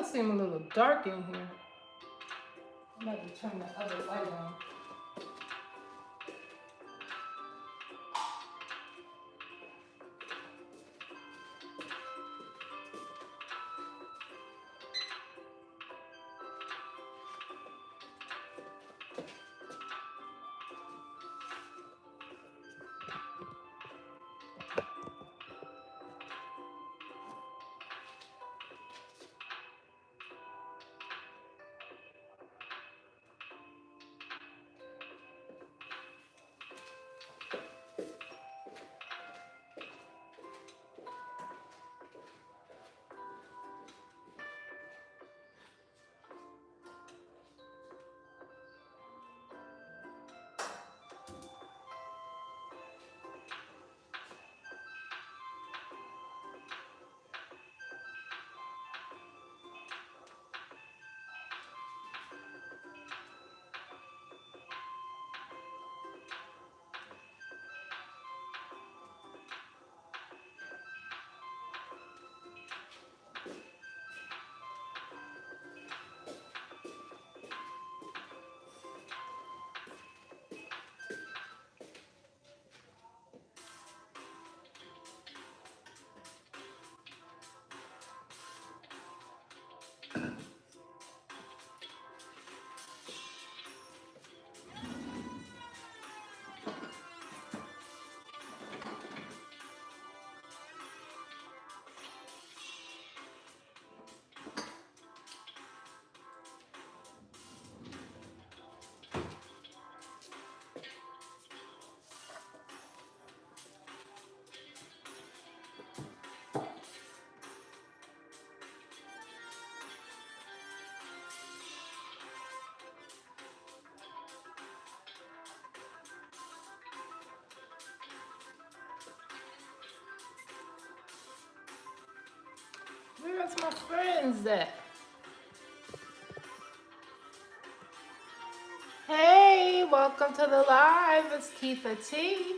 still seem a little dark in here. I'm going to turn the other light on. Where's my friends at? Hey, welcome to the live. It's Kietha T.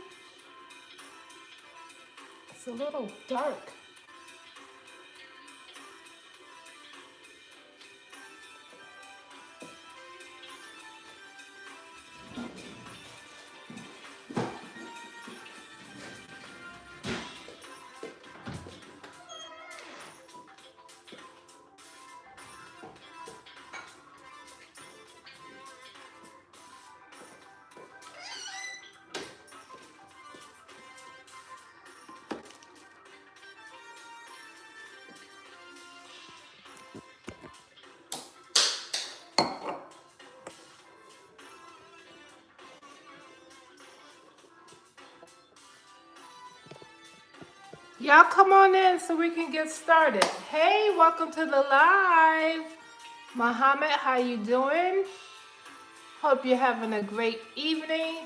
It's a little dark. Y'all come on in so we can get started. Hey, welcome to the live. Muhammad, how you doing? Hope you're having a great evening.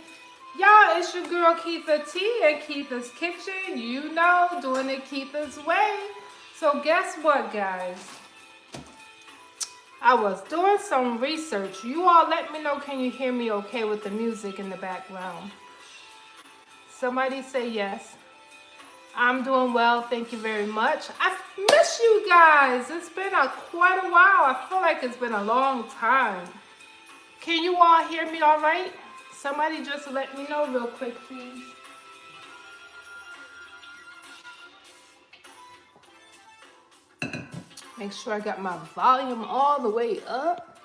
Y'all, it's your girl Kietha T in Kietha's Kitchen. You know, doing it Kietha's way. So guess what, guys? I was doing some research. You all let me know, can you hear me okay with the music in the background? Somebody say yes. I'm doing well, thank you very much. I miss you guys. It's been quite a while. I feel like it's been a long time. Can you all hear me all right? Somebody just let me know real quick, please. Make sure I got my volume all the way up.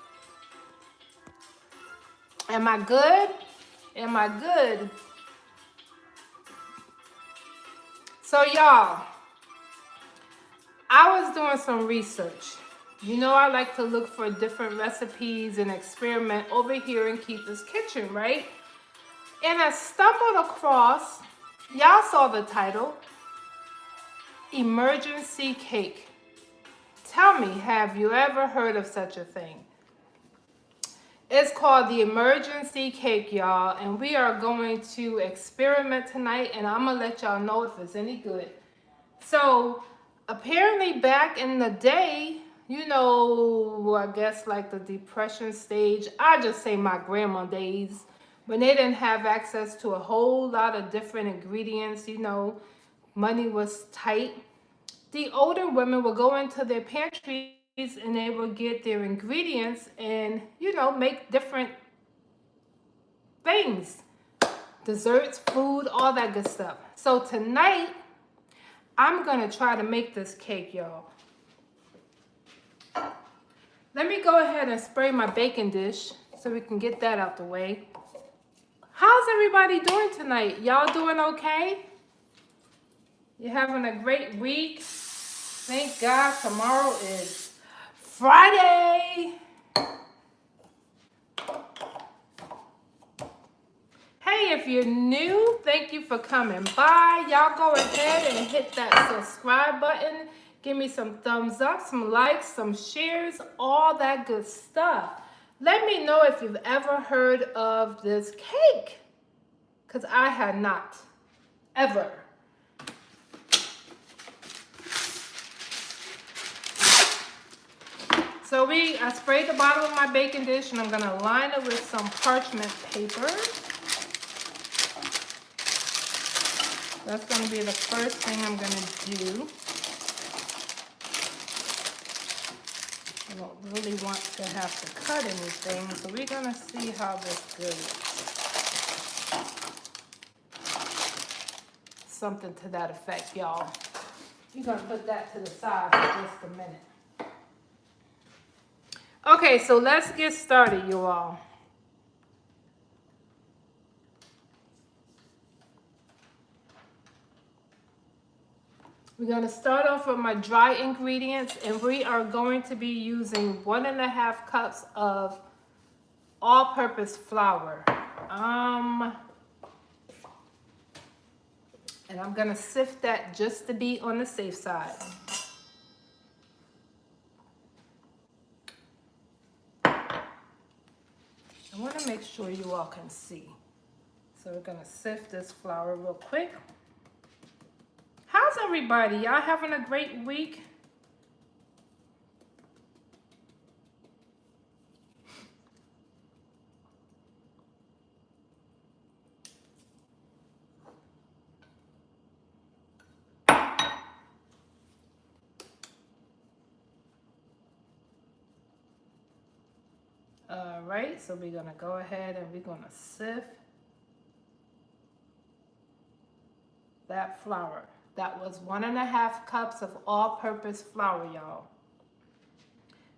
Am I good? Am I good? So y'all, I was doing some research. You know, I like to look for different recipes and experiment over here in Kietha's Kitchen, right? And I stumbled across, y'all saw the title, Emergency Cake. Tell me, have you ever heard of such a thing? It's called the Emergency Cake, y'all, and we are going to experiment tonight, and I'm gonna let y'all know if it's any good. So apparently back in the day, you know, I guess like the Depression stage, I just say my grandma days, when they didn't have access to a whole lot of different ingredients, you know, money was tight. The older women would go into their pantry and they will get their ingredients and, you know, make different things. Desserts, food, all that good stuff. So tonight, I'm gonna try to make this cake, y'all. Let me go ahead and spray my baking dish so we can get that out the way. How's everybody doing tonight? Y'all doing okay? You're having a great week? Thank God tomorrow is Friday. Hey, if you're new, thank you for coming by. Y'all go ahead and hit that subscribe button. Give me some thumbs up, some likes, some shares, all that good stuff. Let me know if you've ever heard of this cake, because I had not, ever. So I sprayed the bottom of my baking dish and I'm gonna line it with some parchment paper. That's gonna be the first thing I'm gonna do. I don't really want to have to cut anything, so we're gonna see how this goes. Something to that effect, y'all. We're gonna put that to the side for just a minute. Okay, so let's get started, you all. We're going to start off with my dry ingredients, and we are going to be using 1.5 cups of all-purpose flour. And I'm going to sift that just to be on the safe side. I want to make sure you all can see. So we're going to sift this flour real quick. How's everybody? Y'all having a great week? All right, so we're gonna go ahead and we're gonna sift that flour. That was 1.5 cups of all-purpose flour, y'all.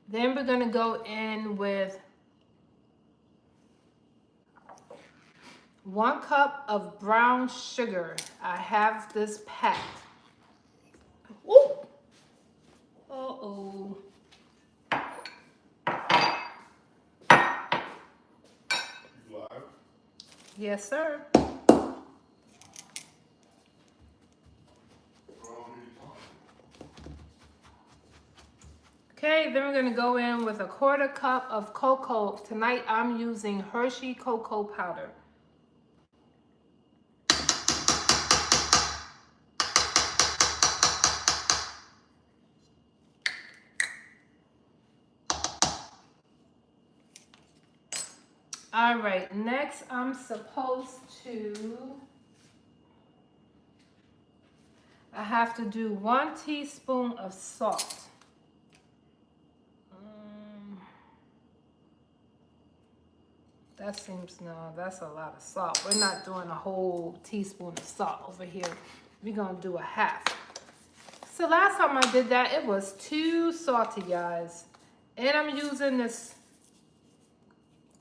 Then we're gonna go in with 1 cup of brown sugar. I have this packed. Ooh! Uh-oh. Live? Yes, sir. Okay, then we're gonna go in with 1/4 cup of cocoa. Tonight I'm using Hershey cocoa powder. All right, next I'm supposed to, I have to do 1 teaspoon of salt. That seems, no, that's a lot of salt. We're not doing a whole teaspoon of salt over here. We're gonna do 1/2. So last time I did that, it was too salty, guys. And I'm using this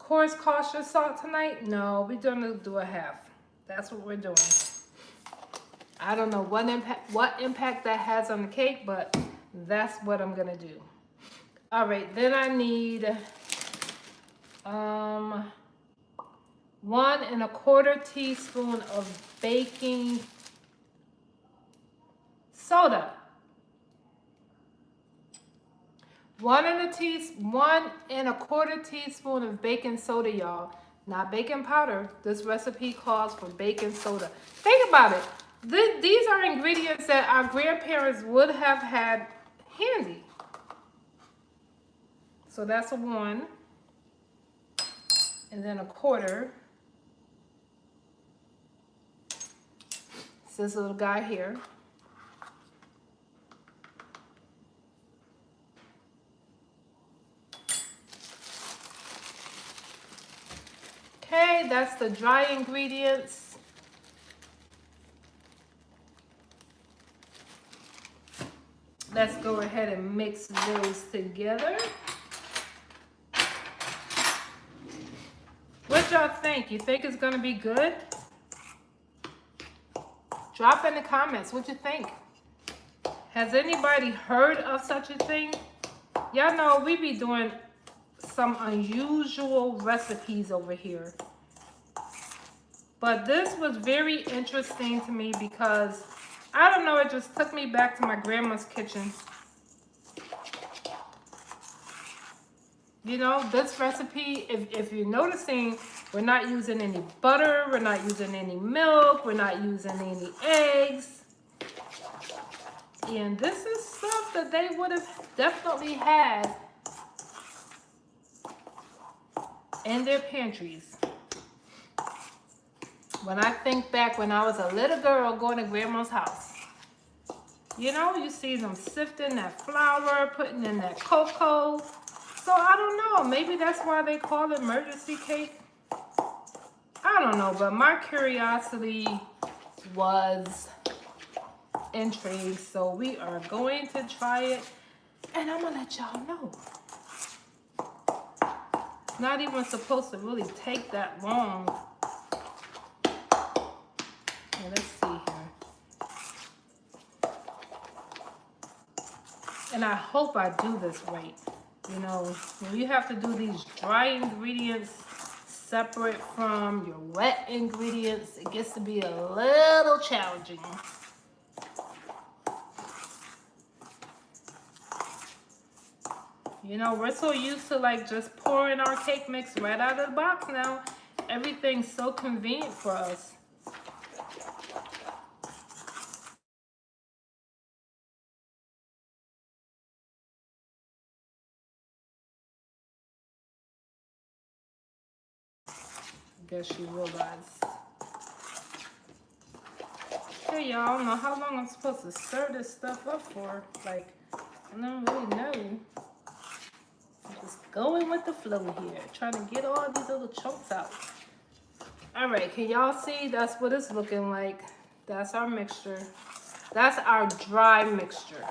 coarse kosher salt tonight. No, we're gonna do 1/2. That's what we're doing. I don't know what impact that has on the cake, but that's what I'm gonna do. All right, then I need 1 1/4 teaspoon of baking soda. 1 1/4 teaspoon of baking soda, y'all. Not baking powder. This recipe calls for baking soda. Think about it. These are ingredients that our grandparents would have had handy. So that's a 1. And then 1/4. It's this little guy here. Okay, that's the dry ingredients. Let's go ahead and mix those together. What y'all think? You think it's gonna be good? Drop in the comments what you think. Has anybody heard of such a thing? Y'all know we be doing some unusual recipes over here. But this was very interesting to me because, I don't know, it just took me back to my grandma's kitchen. You know, this recipe, if you're noticing, we're not using any butter, we're not using any milk, we're not using any eggs. And this is stuff that they would have definitely had in their pantries. When I think back when I was a little girl going to grandma's house, you know, you see them sifting that flour, putting in that cocoa. So I don't know, maybe that's why they call it emergency cake. I don't know, but my curiosity was intrigued. So we are going to try it, and I'm gonna let y'all know. It's not even supposed to really take that long. Let's see here. And I hope I do this right. You know, when you have to do these dry ingredients separate from your wet ingredients, it gets to be a little challenging. You know, we're so used to like just pouring our cake mix right out of the box now. Everything's so convenient for us. I guess you realized. Hey y'all, I don't know how long I'm supposed to stir this stuff up for. Like, I don't really know. I'm just going with the flow here, trying to get all these little chunks out. All right, can y'all see? That's what it's looking like. That's our mixture. That's our dry mixture.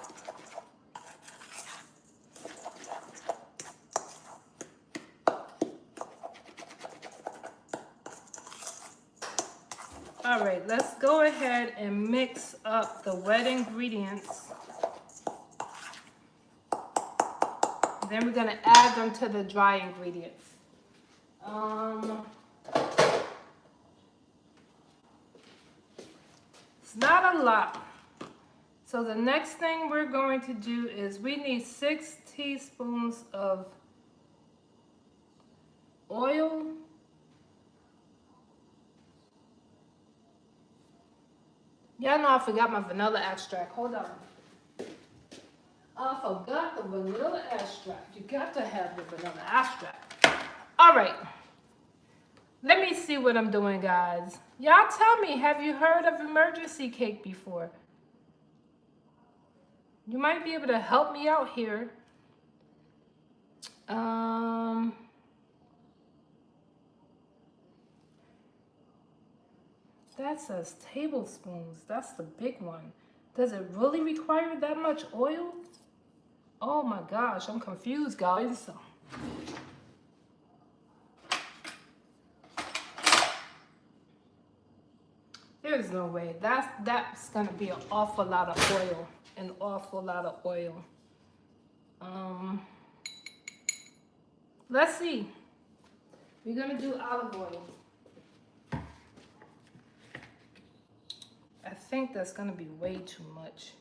All right, let's go ahead and mix up the wet ingredients. Then we're gonna add them to the dry ingredients. It's not a lot. So the next thing we're going to do is we need 6 teaspoons of oil. Y'all know I forgot my vanilla extract. Hold on. I forgot the vanilla extract. You got to have the vanilla extract. All right. Let me see what I'm doing, guys. Y'all tell me, have you heard of emergency cake before? You might be able to help me out here. That says tablespoons. That's the big one. Does it really require that much oil? Oh my gosh, I'm confused, guys. There's no way. That's gonna be an awful lot of oil. An awful lot of oil. Let's see. We're gonna do olive oil. I think that's gonna be way too much.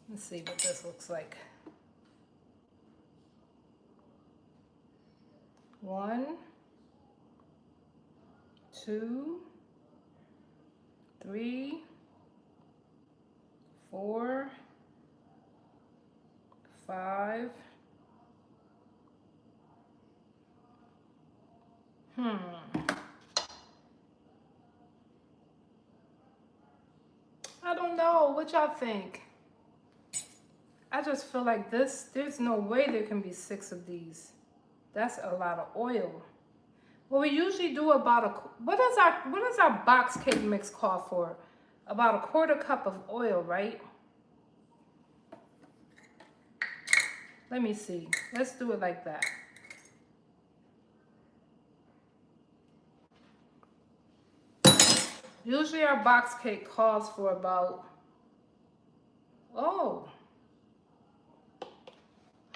Let's see what this looks like. 1, 2, 3, 4, 5. I don't know. What y'all think? I just feel like there's no way there can be 6 of these. That's a lot of oil. Well, we usually do about what does our box cake mix call for? About a quarter cup of oil, right? Let me see. Let's do it like that. Usually our box cake calls for about, oh,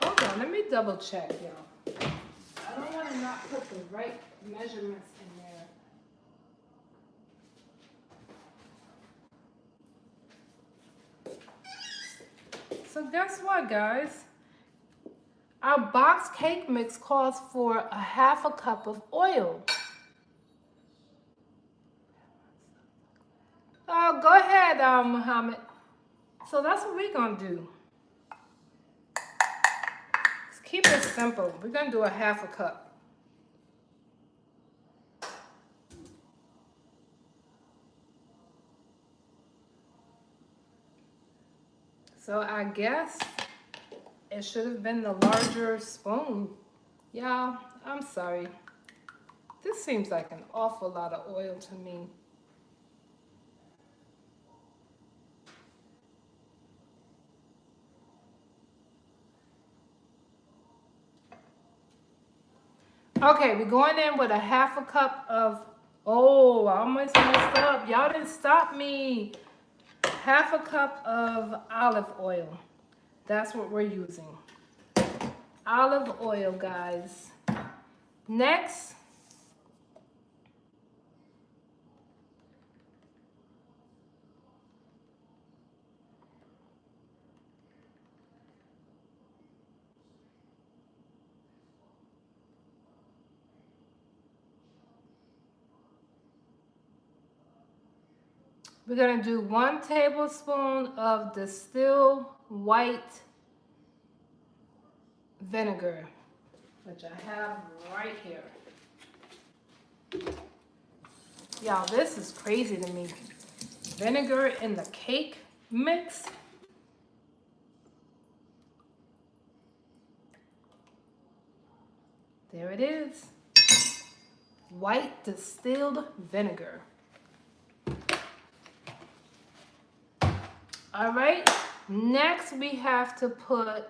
hold on, let me double check, y'all. I don't want to not put the right measurements in there. So guess what, guys? Our box cake mix calls for a half a cup of oil. Oh, go ahead, Muhammad. So that's what we're gonna do. Let's keep it simple. We're gonna do a half a cup. So I guess it should have been the larger spoon. Y'all, I'm sorry. This seems like an awful lot of oil to me. Okay, we're going in with a half a cup of, oh, I almost messed up. Y'all didn't stop me. Half a cup of olive oil. That's what we're using. Olive oil, guys. Next, we're gonna do 1 tablespoon of distilled white vinegar, which I have right here. Y'all, this is crazy to me. Vinegar in the cake mix. There it is. White distilled vinegar. All right, next we have to put,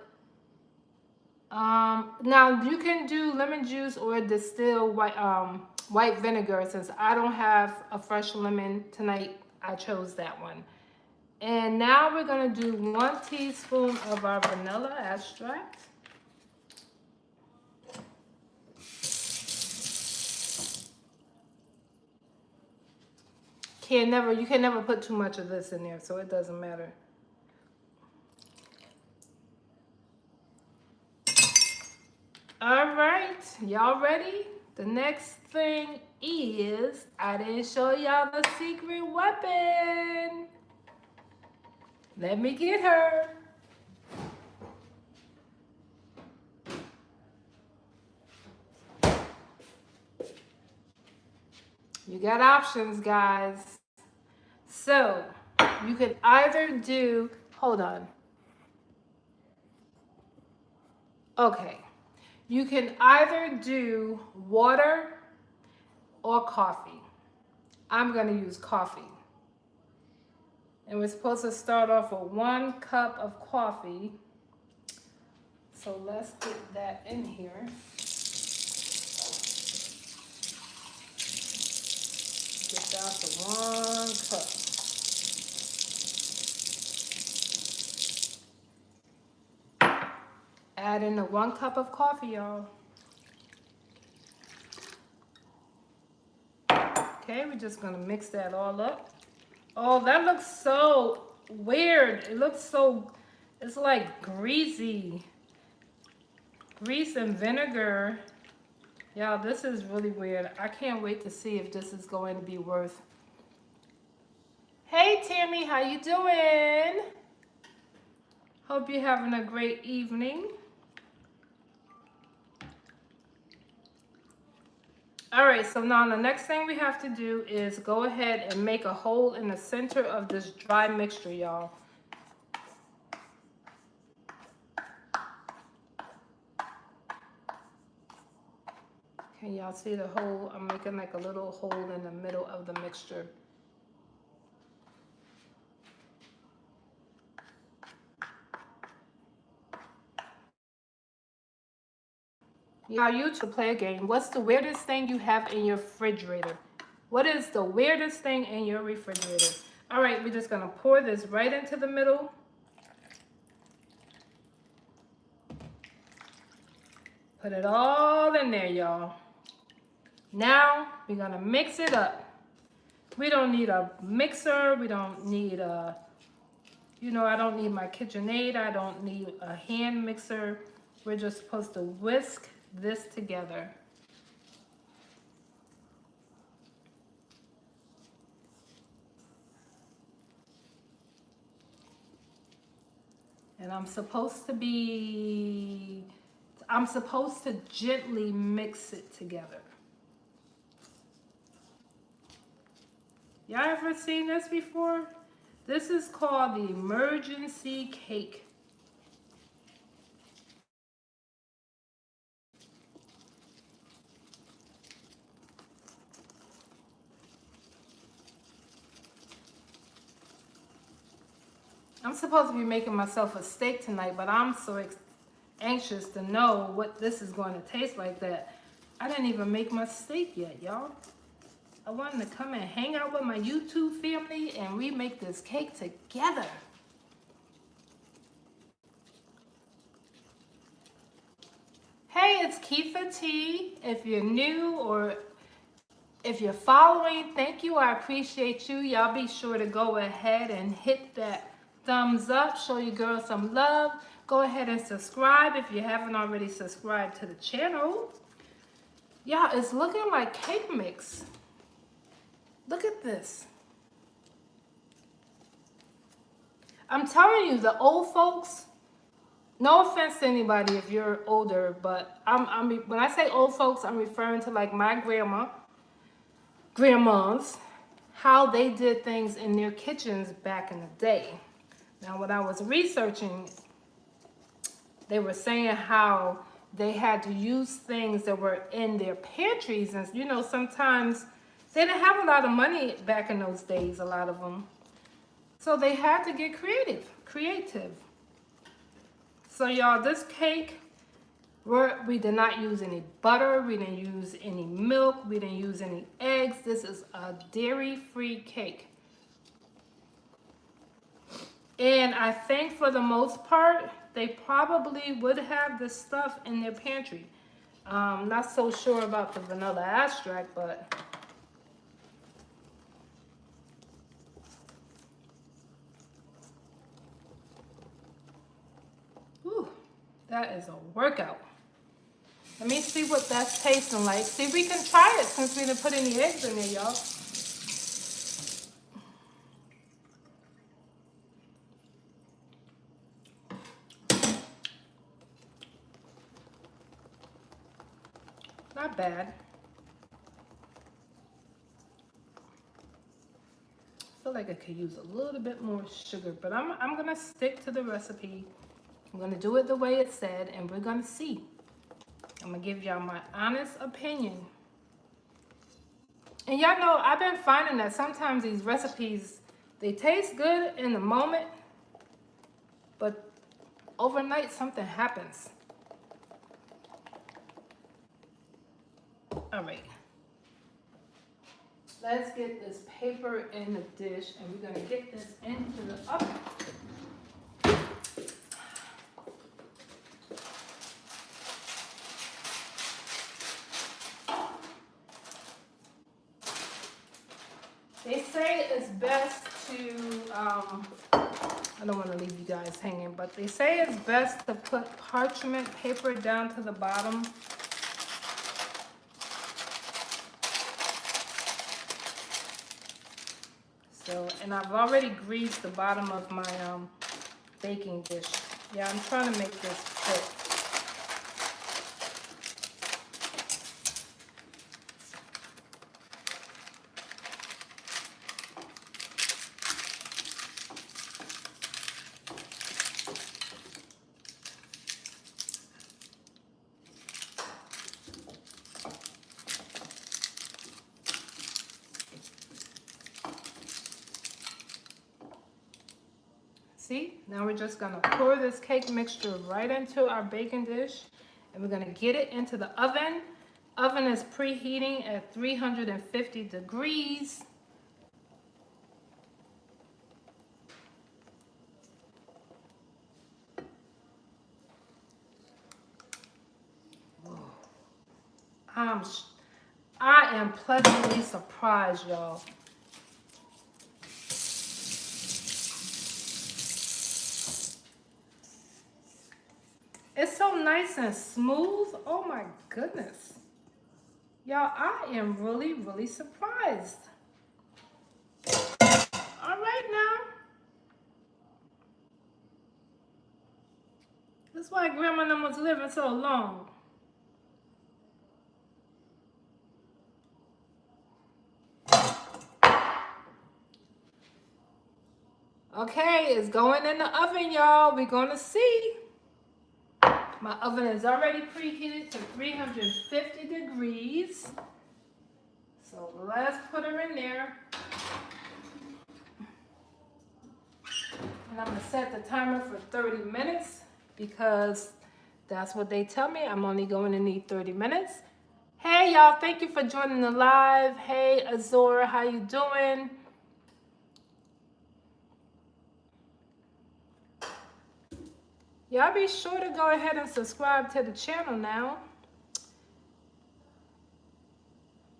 now you can do lemon juice or distilled white vinegar. Since I don't have a fresh lemon tonight, I chose that one. And now we're gonna do 1 teaspoon of our vanilla extract. You can never put too much of this in there, so it doesn't matter. All right, y'all ready? The next thing is, I didn't show y'all the secret weapon. Let me get her. You got options, guys. So you could either do, hold on. Okay. You can either do water or coffee. I'm going to use coffee. And we're supposed to start off with 1 cup of coffee. So let's get that in here. Get down to 1 cup. Add in the 1 cup of coffee, y'all. Okay, we're just gonna mix that all up. Oh, that looks so weird. It looks so, it's like greasy. Grease and vinegar. Y'all, this is really weird. I can't wait to see if this is going to be worth. Hey Tammy, how you doing? Hope you're having a great evening. All right, so now the next thing we have to do is go ahead and make a hole in the center of this dry mixture, y'all. Can y'all see the hole? I'm making like a little hole in the middle of the mixture. Y'all, you to play a game. What's the weirdest thing you have in your refrigerator? What is the weirdest thing in your refrigerator? All right, we're just gonna pour this right into the middle. Put it all in there, y'all. Now, we're gonna mix it up. We don't need a mixer. We don't need a, I don't need my KitchenAid. I don't need a hand mixer. We're just supposed to whisk this together. And I'm supposed to gently mix it together. Y'all ever seen this before? This is called the emergency cake. I'm supposed to be making myself a steak tonight, but I'm so anxious to know what this is going to taste like that I didn't even make my steak yet, y'all. I wanted to come and hang out with my YouTube family and we make this cake together. Hey, it's Kietha T. If you're new or if you're following, thank you. I appreciate you. Y'all be sure to go ahead and hit that thumbs up. Show your girl some love. Go ahead and subscribe if you haven't already subscribed to the channel. Yeah, it's looking like cake mix. Look at this. I'm telling you, the old folks, no offense to anybody if you're older, but when I say old folks, I'm referring to like my grandmas, how they did things in their kitchens back in the day. Now, when I was researching, they were saying how they had to use things that were in their pantries. And, sometimes they didn't have a lot of money back in those days, a lot of them. So they had to get creative. So, y'all, this cake, we did not use any butter. We didn't use any milk. We didn't use any eggs. This is a dairy-free cake. And I think for the most part, they probably would have this stuff in their pantry. Not so sure about the vanilla extract, but whew, that is a workout. Let me see what that's tasting like. See if we can try it since we didn't put any eggs in there, y'all. Not bad. I feel like I could use a little bit more sugar, but I'm gonna stick to the recipe. I'm gonna do it the way it said, and we're gonna see. I'm gonna give y'all my honest opinion. And y'all know, I've been finding that sometimes these recipes, they taste good in the moment, but overnight something happens. All right. Let's get this paper in the dish, and we're gonna get this into the oven. They say it's best to, I don't want to leave you guys hanging, but they say it's best to put parchment paper down to the bottom. So, and I've already greased the bottom of my baking dish. Yeah, I'm trying to make this fit. See, now we're just gonna pour this cake mixture right into our baking dish, and we're gonna get it into the oven. Oven is preheating at 350 degrees. I am pleasantly surprised, y'all. It's so nice and smooth. Oh my goodness. Y'all, I am really, really surprised. All right now. That's why Grandma and them was living so long. Okay, it's going in the oven, y'all. We're gonna see. My oven is already preheated to 350 degrees. So let's put her in there. And I'm gonna set the timer for 30 minutes because that's what they tell me. I'm only going to need 30 minutes. Hey y'all, thank you for joining the live. Hey Azor, how you doing? Y'all be sure to go ahead and subscribe to the channel now.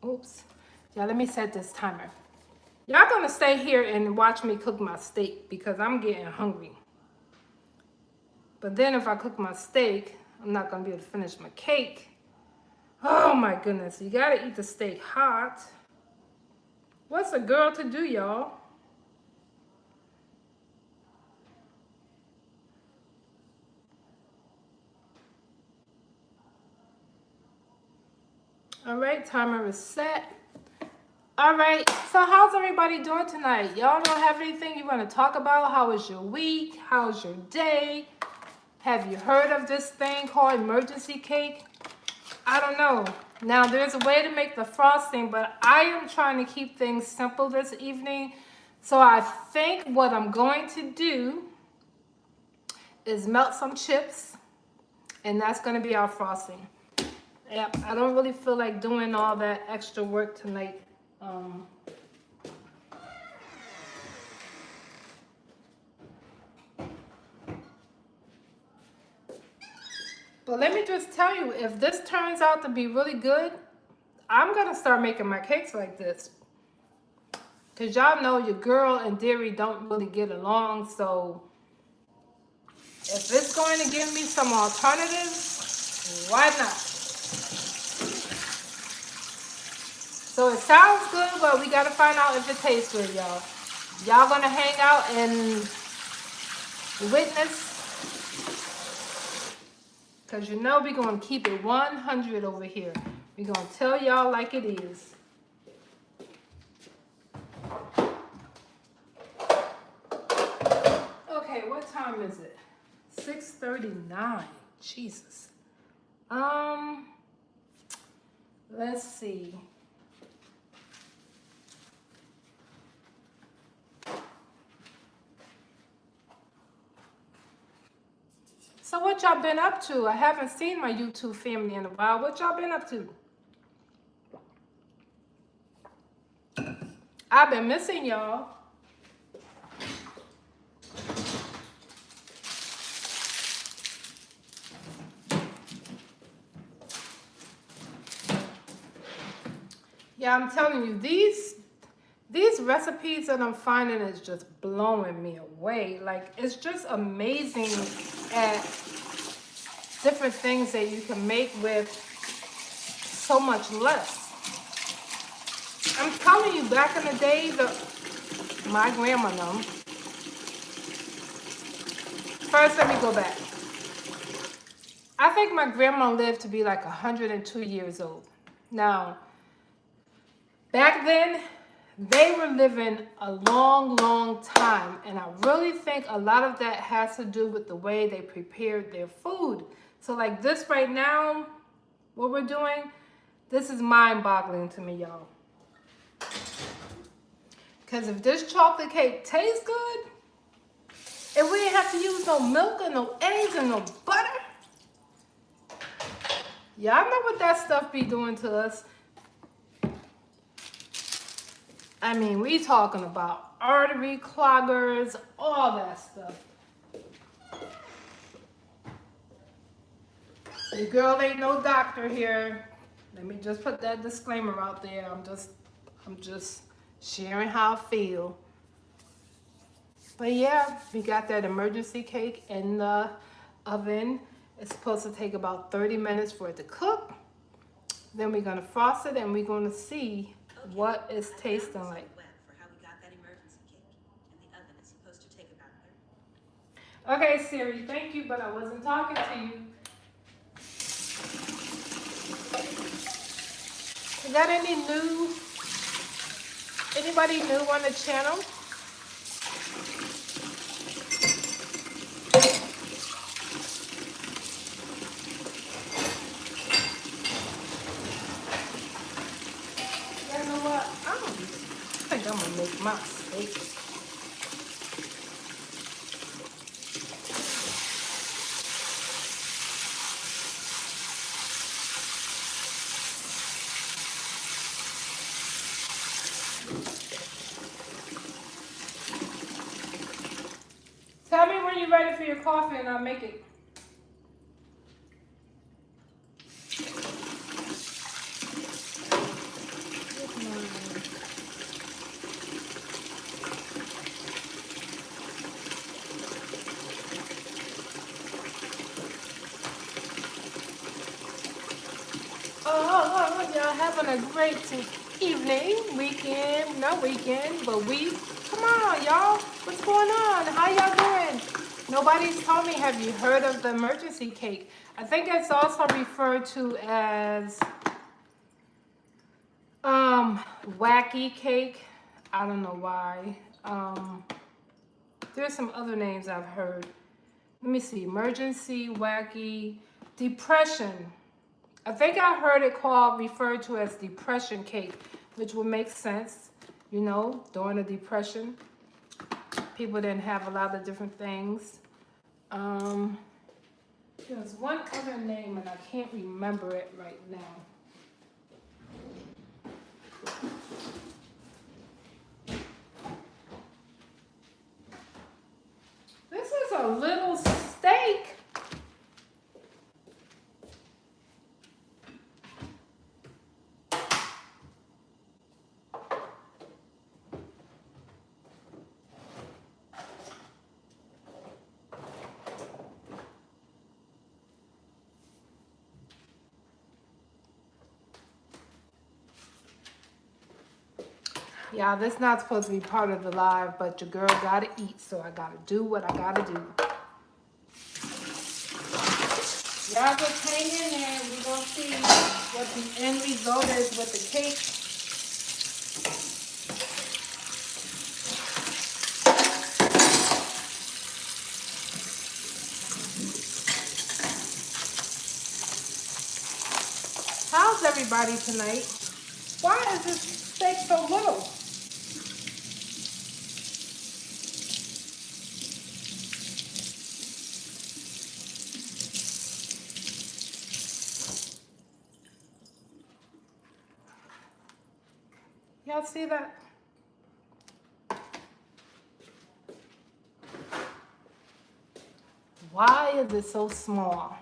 Oops. Yeah, let me set this timer. Y'all gonna stay here and watch me cook my steak because I'm getting hungry. But then if I cook my steak, I'm not gonna be able to finish my cake. Oh my goodness, you gotta eat the steak hot. What's a girl to do, y'all? All right, timer is set. All right, so how's everybody doing tonight? Y'all don't have anything you want to talk about? How was your week? How's your day? Have you heard of this thing called emergency cake? I don't know. Now, there's a way to make the frosting, but I am trying to keep things simple this evening. So I think what I'm going to do is melt some chips, and that's going to be our frosting. Yep, I don't really feel like doing all that extra work tonight. But let me just tell you, if this turns out to be really good, I'm going to start making my cakes like this. Because y'all know your girl and dairy don't really get along. So if it's going to give me some alternatives, why not? So it sounds good, but we got to find out if it tastes good, y'all. Y'all going to hang out and witness? Because you know we're going to keep it 100 over here. We're going to tell y'all like it is. Okay, what time is it? 6:39. Jesus. Let's see. So what y'all been up to? I haven't seen my YouTube family in a while. What y'all been up to? I've been missing y'all. Yeah, I'm telling you, these recipes that I'm finding is just blowing me away. Like, it's just amazing at different things that you can make with so much less. I'm telling you, back in the day, my grandma know. First, let me go back. I think my grandma lived to be like 102 years old. Now, back then, they were living a long, long time. And I really think a lot of that has to do with the way they prepared their food. So like this right now, what we're doing, this is mind-boggling to me, y'all. Because if this chocolate cake tastes good, And we didn't have to use no milk and no eggs and no butter. Y'all know what that stuff be doing to us. I mean, we talking about artery cloggers, all that stuff. Your girl ain't no doctor here. Let me just put that disclaimer out there. I'm just sharing how I feel. But yeah, we got that emergency cake in the oven. It's supposed to take about 30 minutes for it to cook. Then we're gonna frost it and we're gonna see what it's tasting like. Okay, Siri, thank you, but I wasn't talking to you. You got anybody new on the channel? You know what? I think I'm gonna make my steak. Tell me when you're ready for your coffee and I'll make it. Oh, y'all having a great evening, weekend, not weekend, but week. Come on, y'all. What's going on? How y'all doing? Nobody's told me, have you heard of the emergency cake? I think it's also referred to as wacky cake. I don't know why. There's some other names I've heard. Let me see. Emergency, wacky, depression. I think I heard it referred to as depression cake, which would make sense. You know, during the depression, people didn't have a lot of different things. There's one other name and I can't remember it right now. This is a little steak. Yeah, this is not supposed to be part of the live, but your girl gotta eat, so I gotta do what I gotta do. Y'all just hang in there and we're gonna see what the end result is with the cake. How's everybody tonight? Why is this steak so little? Y'all see that? Why is it so small?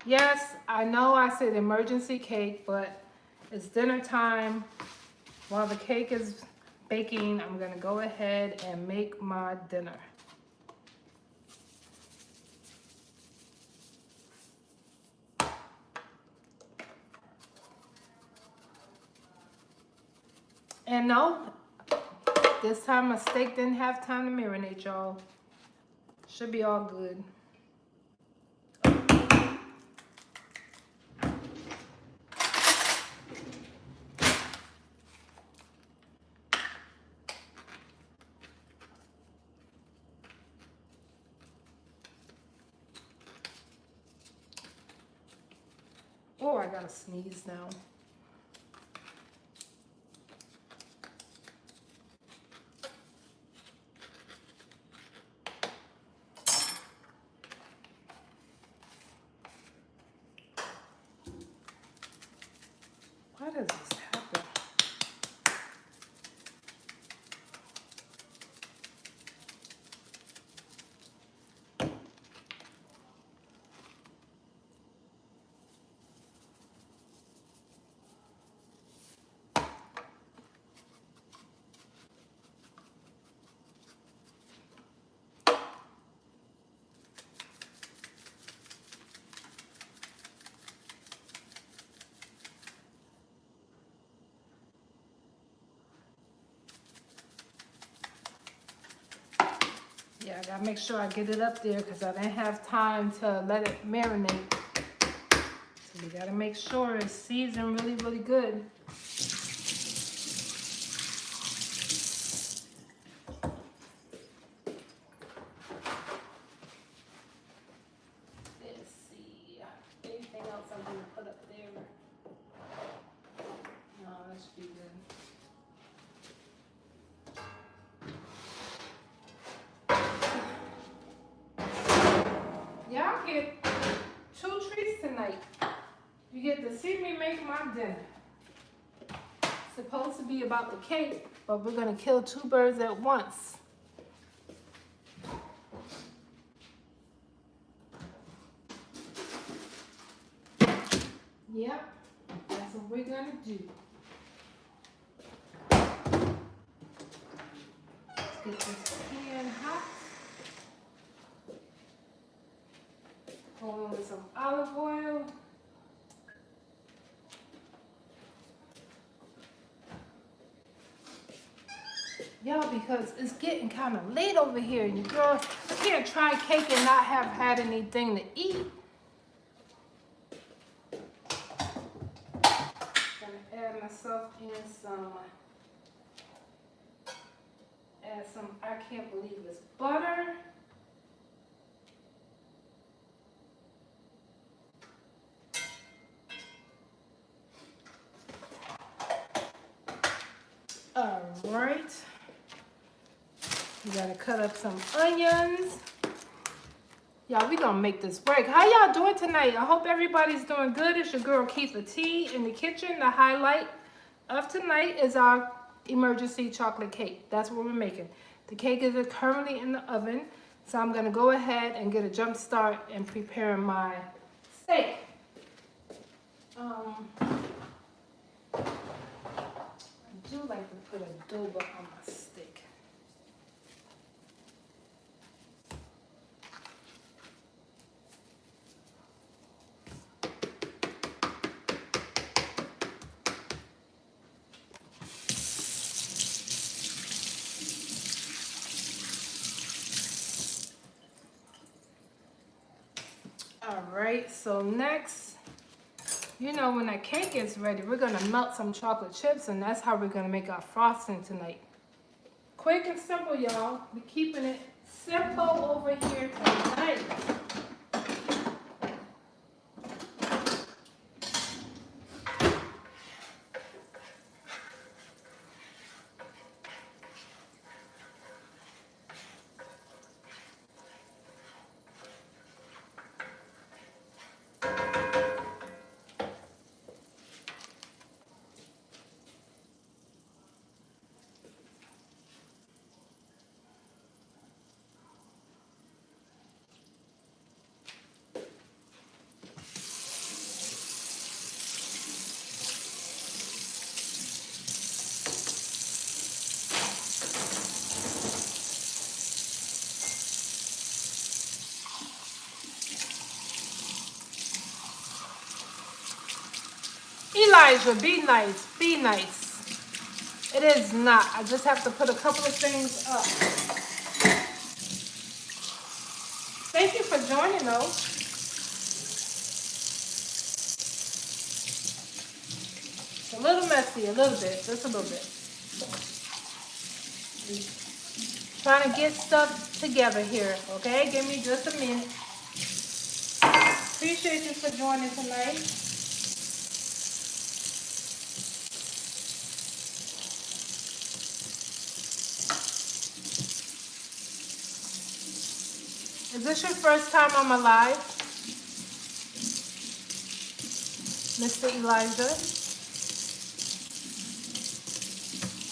Yes, I know I said emergency cake, but it's dinner time. While the cake is baking, I'm gonna go ahead and make my dinner. And no, this time my steak didn't have time to marinate, y'all. Should be all good. Oh, I gotta sneeze now. Gotta make sure I get it up there because I didn't have time to let it marinate. So we gotta make sure it's seasoned really, really good. Let's see. Anything else I'm gonna put up there? No, that should be good. Y'all get 2 treats tonight. You get to see me make my dinner. It's supposed to be about the cake, but we're gonna kill 2 birds at once. Yep, that's what we're gonna do. Let's get this pan hot. Go in with some olive oil. Y'all, because it's getting kind of late over here. And girl, I can't try cake and not have had anything to eat. Gonna add myself in some, I can't believe this, butter. All right. You gotta cut up some onions. Y'all, we gonna make this work. How y'all doing tonight? I hope everybody's doing good. It's your girl Kietha T in the kitchen. The highlight of tonight is our emergency chocolate cake. That's what we're making. The cake is currently in the oven, so I'm gonna go ahead and get a jump start and prepare my steak. I do like to put adobo on my steak. All right, so next, you know, when that cake is ready, we're gonna melt some chocolate chips, and that's how we're gonna make our frosting tonight. Quick and simple, y'all. We're keeping it simple over here tonight. Elijah, be nice, be nice. It is not. I just have to put a couple of things up. Thank you for joining, though. It's a little messy, a little bit, just a little bit. Trying to get stuff together here, okay? Give me just a minute. Appreciate you for joining tonight. Is this your first time on my live, Mr. Elijah?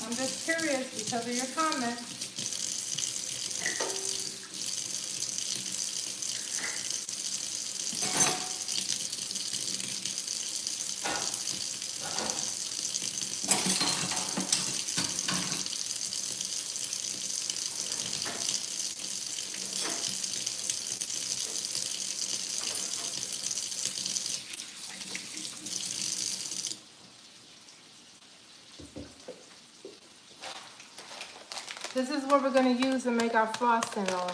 I'm just curious because of your comments. This is what we're going to use to make our frosting on.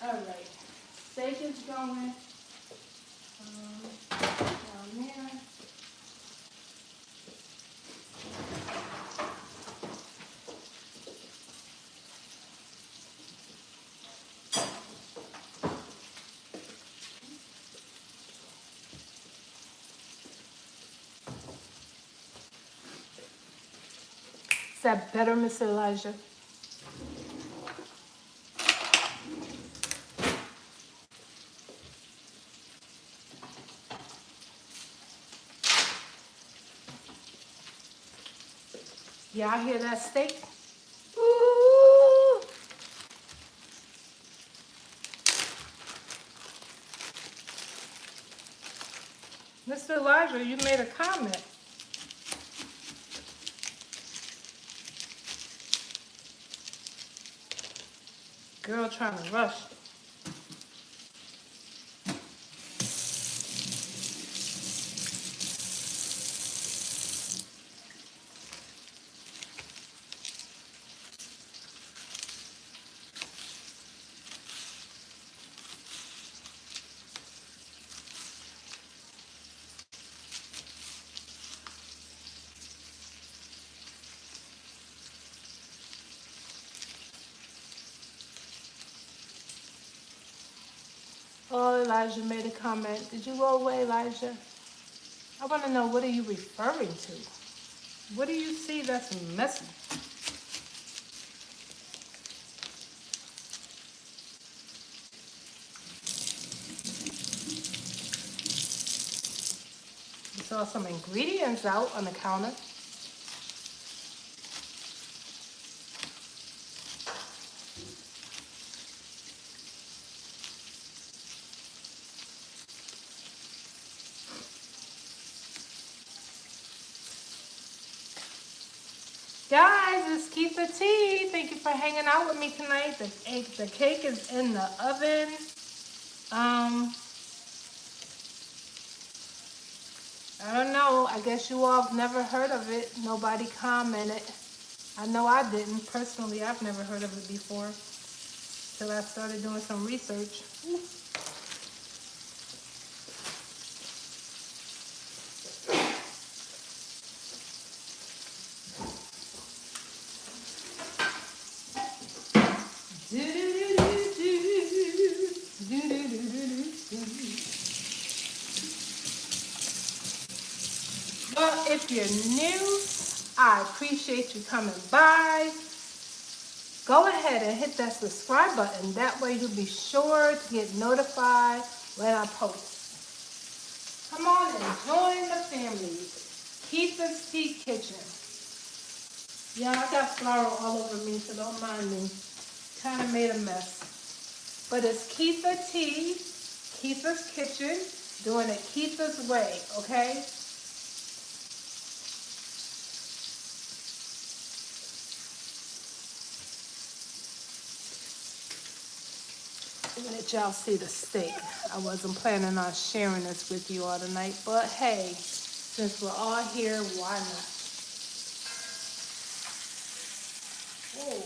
All right. Steak is going down there. Is that better, Mr. Elijah? Y'all hear that steak? Ooh. Mr. Elijah, you made a comment. Girl trying to rush. Oh, Elijah made a comment. Did you go away, Elijah? I want to know, what are you referring to? What do you see that's messy? You saw some ingredients out on the counter. Guys, it's Kietha T. Thank you for hanging out with me tonight. The cake is in the oven. I don't know. I guess you all have never heard of it. Nobody commented. I know I didn't. Personally, I've never heard of it before till I started doing some research. Well, if you're new, I appreciate you coming by. Go ahead and hit that subscribe button. That way you'll be sure to get notified when I post. Come on and join the family. Kietha's Tea Kitchen. Yeah, I got flour all over me, so don't mind me. Kind of made a mess. But it's Kietha T, Kietha's Kitchen, doing it Kietha's way, okay? Let y'all see the steak. I wasn't planning on sharing this with you all tonight, but hey, since we're all here, why not? Oh.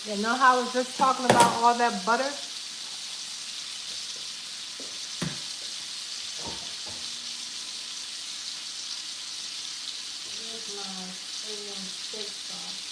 You know how I was just talking about all that butter? Here's my A1 steak sauce.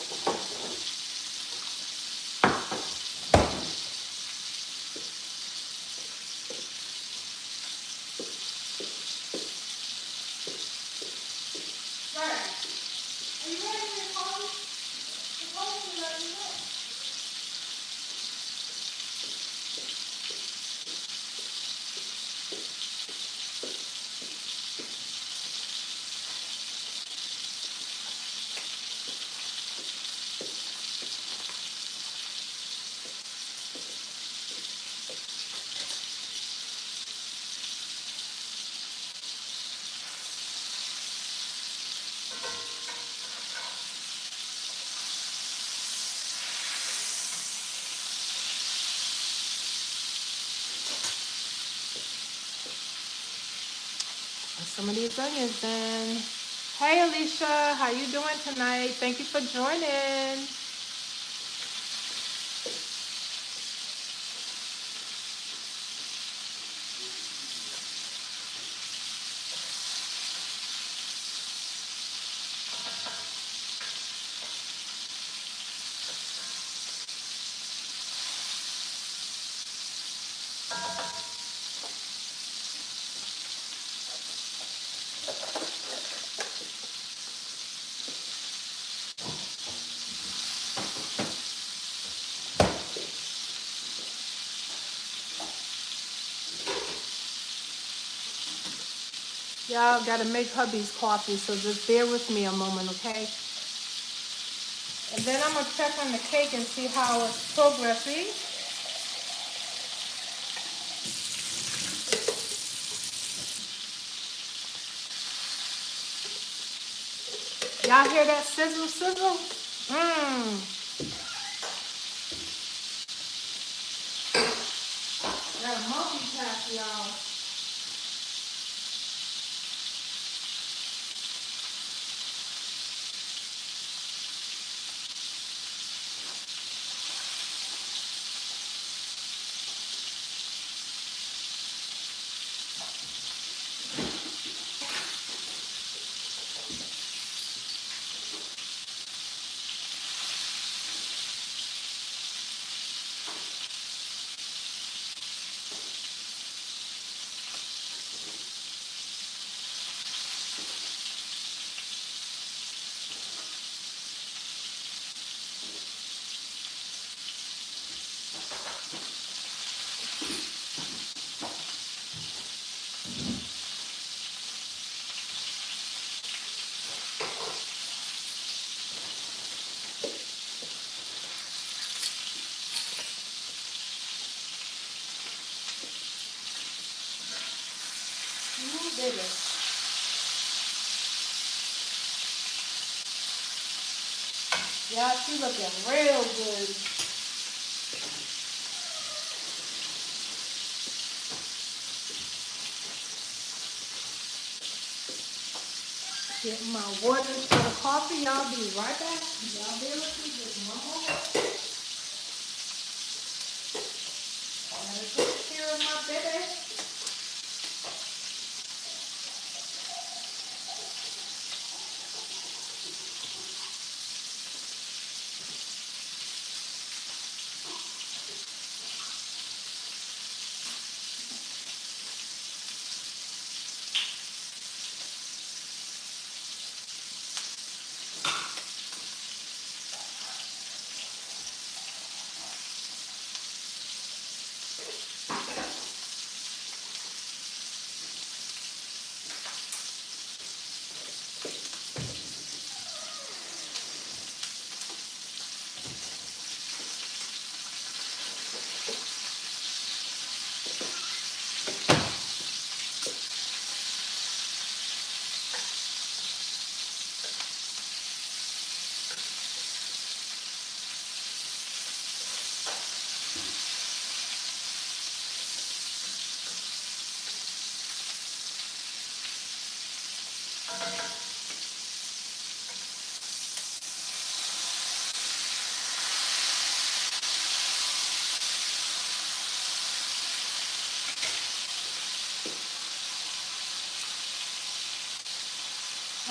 Some of these onions in. Hey Alicia, how you doing tonight? Thank you for joining. Y'all gotta make hubby's coffee, so just bear with me a moment, okay? And then I'm gonna check on the cake and see how it's progressing. Y'all hear that sizzle, sizzle? Mmm. Gotta multitask, y'all. Ooh, baby. Y'all, she looking real good. Get my waters for the coffee. Y'all be right back. Y'all bear with me just one moment. Gotta take care of my baby.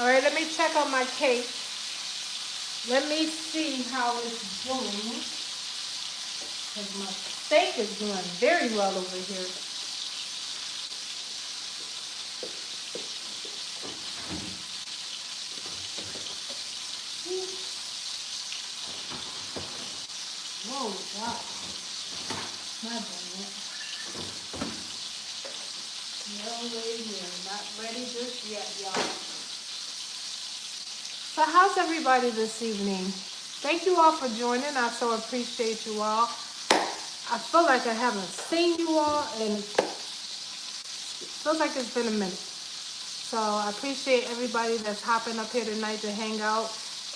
All right, let me check on my cake. Let me see how it's doing. Because my steak is doing very well over here. Whoa, God. Not done yet. No way here. Not ready just yet, y'all. So how's everybody this evening? Thank you all for joining. I so appreciate you all. I feel like I haven't seen you all and it feels like it's been a minute. So I appreciate everybody that's hopping up here tonight to hang out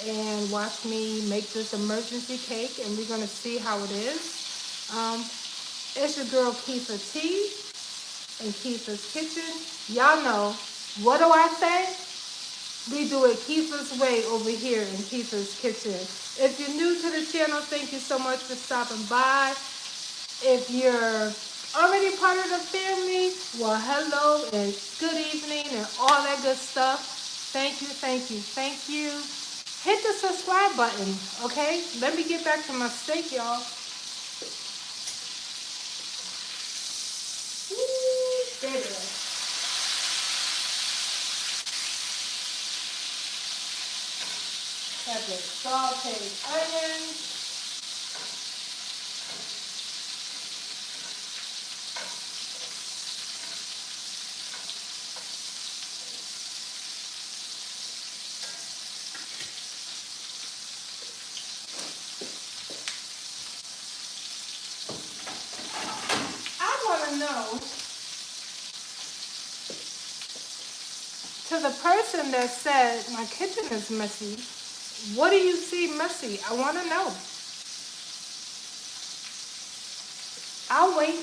and watch me make this emergency cake, and we're gonna see how it is. It's your girl Kietha T in Kietha's Kitchen. Y'all know What do I say? We do it Kietha's way over here in Kietha's kitchen. If you're new to the channel, thank you so much for stopping by. If you're already part of the family, well, hello and good evening and all that good stuff. Thank you, thank you, thank you. Hit the subscribe button, okay? Let me get back to my steak, y'all. There it is. Have the sauteed onions. I want to know, to the person that said my kitchen is messy, what do you see messy? I want to know. I'll wait.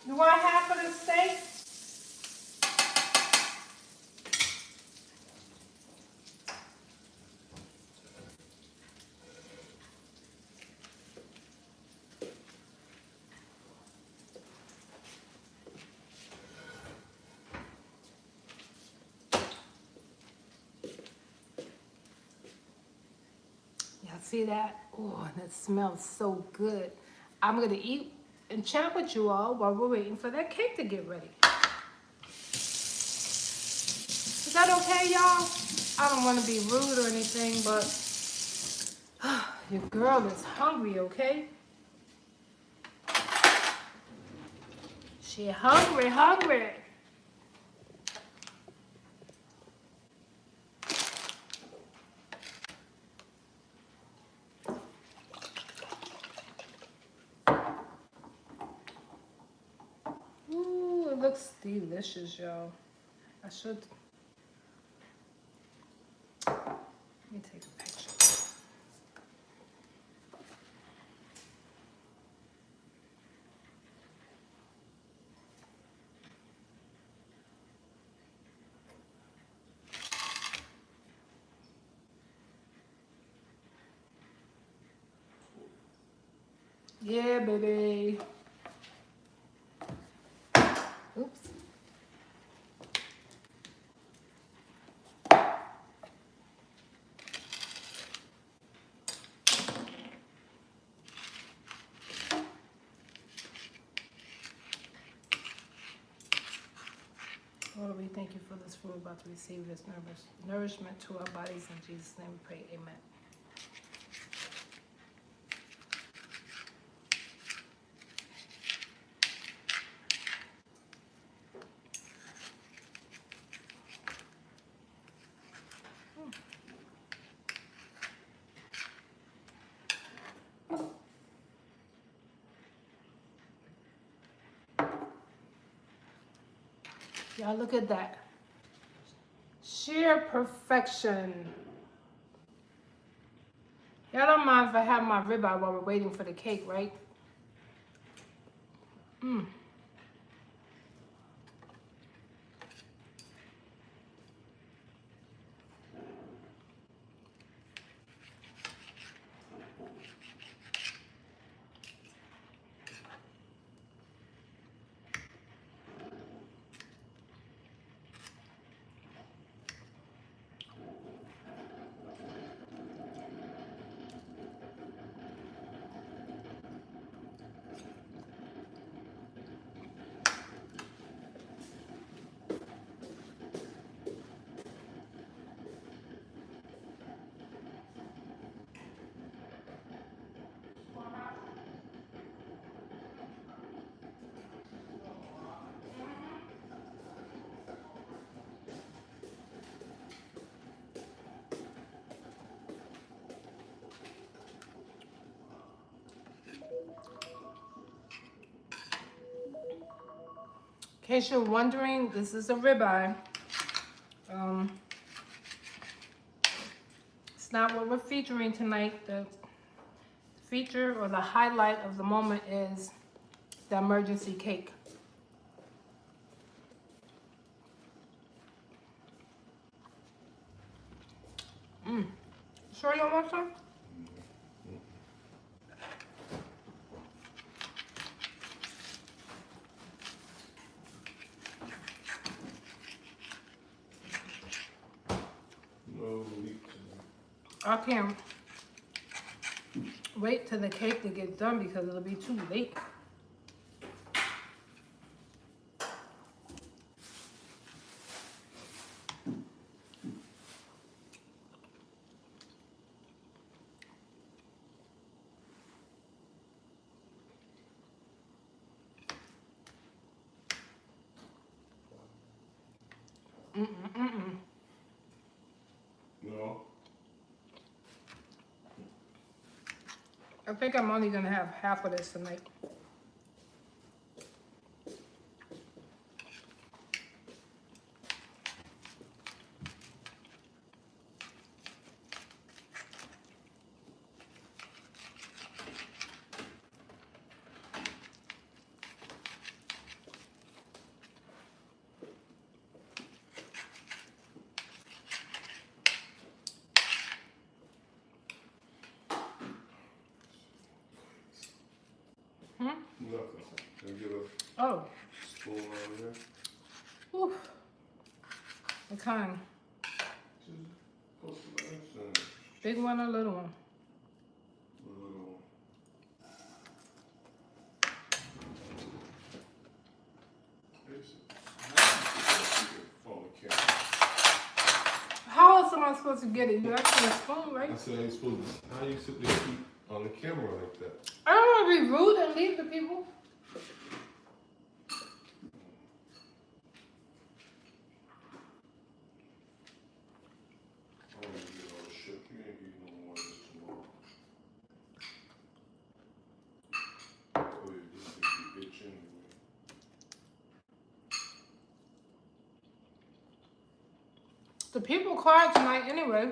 You want half of the steak? Y'all see that? Oh, that smells so good. I'm gonna eat and chat with you all while we're waiting for that cake to get ready. Is that okay, y'all? I don't want to be rude or anything, but your girl is hungry, okay? She hungry, hungry. Ooh, it looks delicious, y'all. I should. Let me take a picture. Yeah, baby. Oops. Lord, we thank you for this food we're about to receive, this nourishment to our bodies. In Jesus' name we pray, amen. Y'all look at that. Sheer perfection. Y'all don't mind if I have my ribeye while we're waiting for the cake, right? Mmm. In case you're wondering, this is a ribeye. It's not what we're featuring tonight. The feature or the highlight of the moment is the emergency cake. Sure you don't want some? No meat. I can't wait till the cake to get done because it'll be too late. No. I think I'm only gonna have half of this tonight. Nothing. Can I get a Oh, spoon out of here? whew. What kind? Just close to that and Big one or little one? a little. Phone camera. How else am I supposed to get it? You actually a spoon, right? I said, how you supposed to, how you sit there and eat on the camera like that? I don't want to be rude and leave the people. I don't want to get all the shit. You ain't eating no more of this tomorrow. Oh, yeah, this thing be itch anyway. The people quiet tonight anyway. I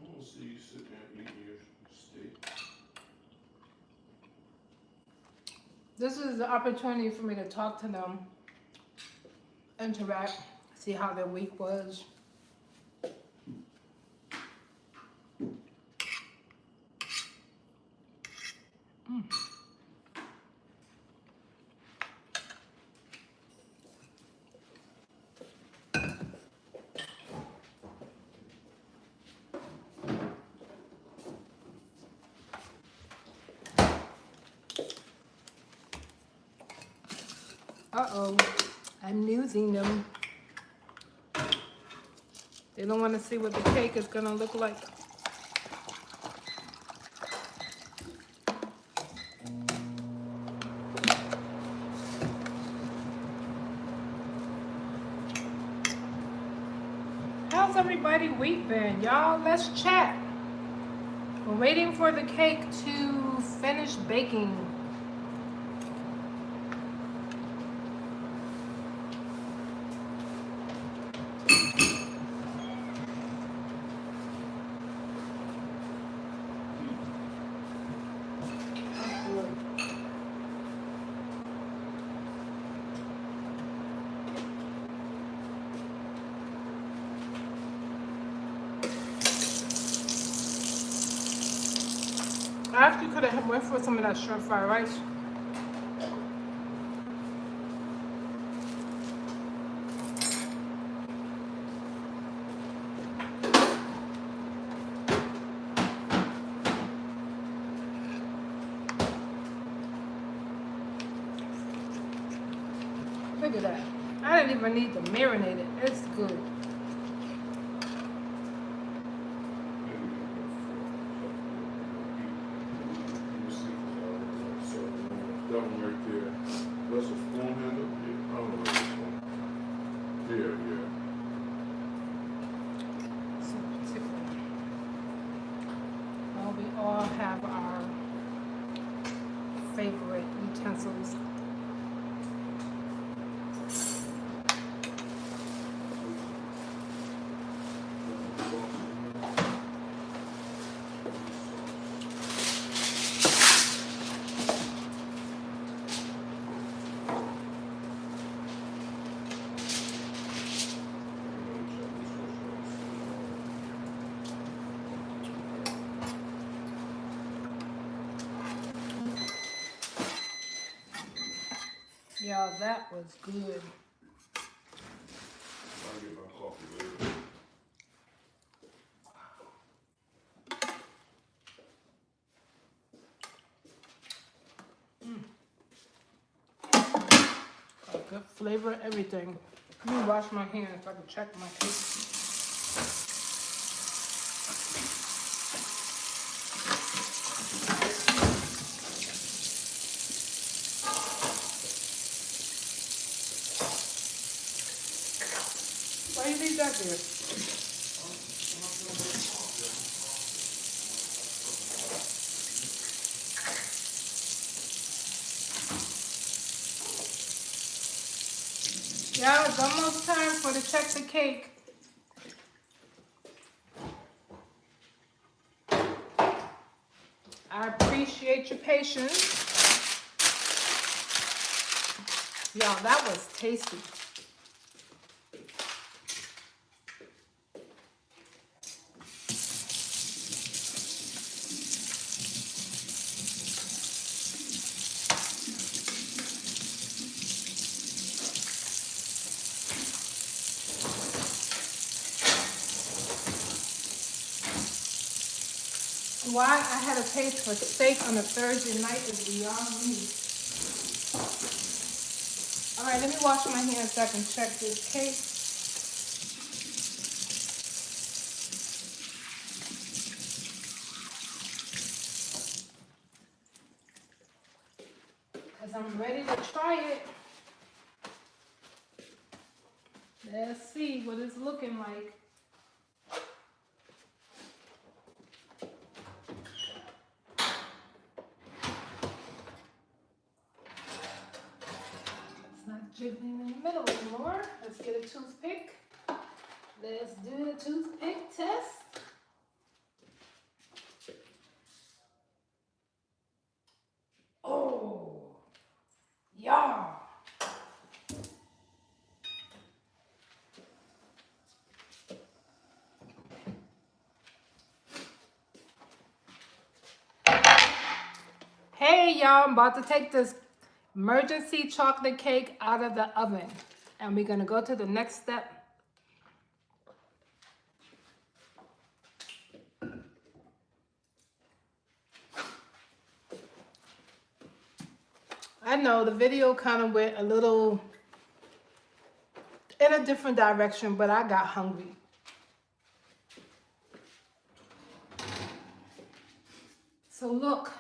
want to see you sitting there eating your steak. This is the opportunity for me to talk to them, interact, see how their week was. Uh-oh, I'm losing them. They don't want to see what the cake is gonna look like. How's everybody week been, y'all? Let's chat. We're waiting for the cake to finish baking. I actually could have went for some of that shrimp fried rice. Look at that. I didn't even need to marinate it. It's good. That one right there. That's a spoon handle? Yeah, I don't know this one. Yeah, yeah. Well, we all have our Y'all, that was good. I'll get my coffee later. Got good flavor, everything. Let me wash my hands so I can check my cake. Why you leave that there? Yeah, it's almost time for to check the cake. I appreciate your patience. Y'all, that was tasty. Why I had a taste for steak on a Thursday night is beyond me. All right, let me wash my hands so I can check this cake. Because I'm ready to try it. Let's see what it's looking like. It's not jiggling in the middle anymore. Let's get a toothpick. Let's do the toothpick test. Oh, y'all. Hey, y'all, I'm about to take this emergency chocolate cake out of the oven. And we're gonna go to the next step. I know the video kind of went a little in a different direction, but I got hungry. So look.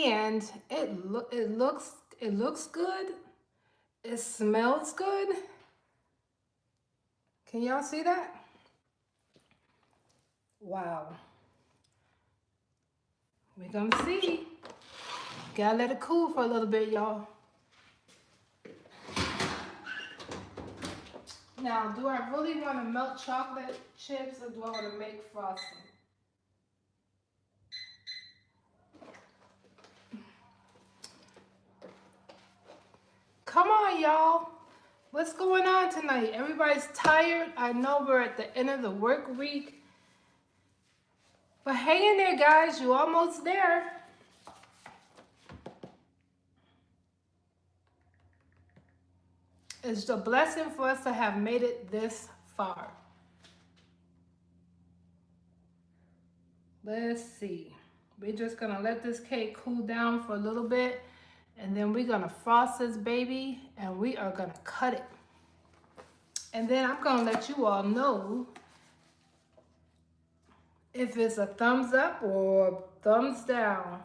And it looks good. It smells good. Can y'all see that? Wow. We're gonna see. Gotta let it cool for a little bit, y'all. Now, do I really want to melt chocolate chips or do I want to make frosting? Come on, y'all. What's going on tonight? Everybody's tired. I know we're at the end of the work week. But hang in there, guys. You're almost there. It's a blessing for us to have made it this far. Let's see. We're just gonna let this cake cool down for a little bit, and then we're gonna frost this baby, and we are gonna cut it. And then I'm gonna let you all know if it's a thumbs up or thumbs down,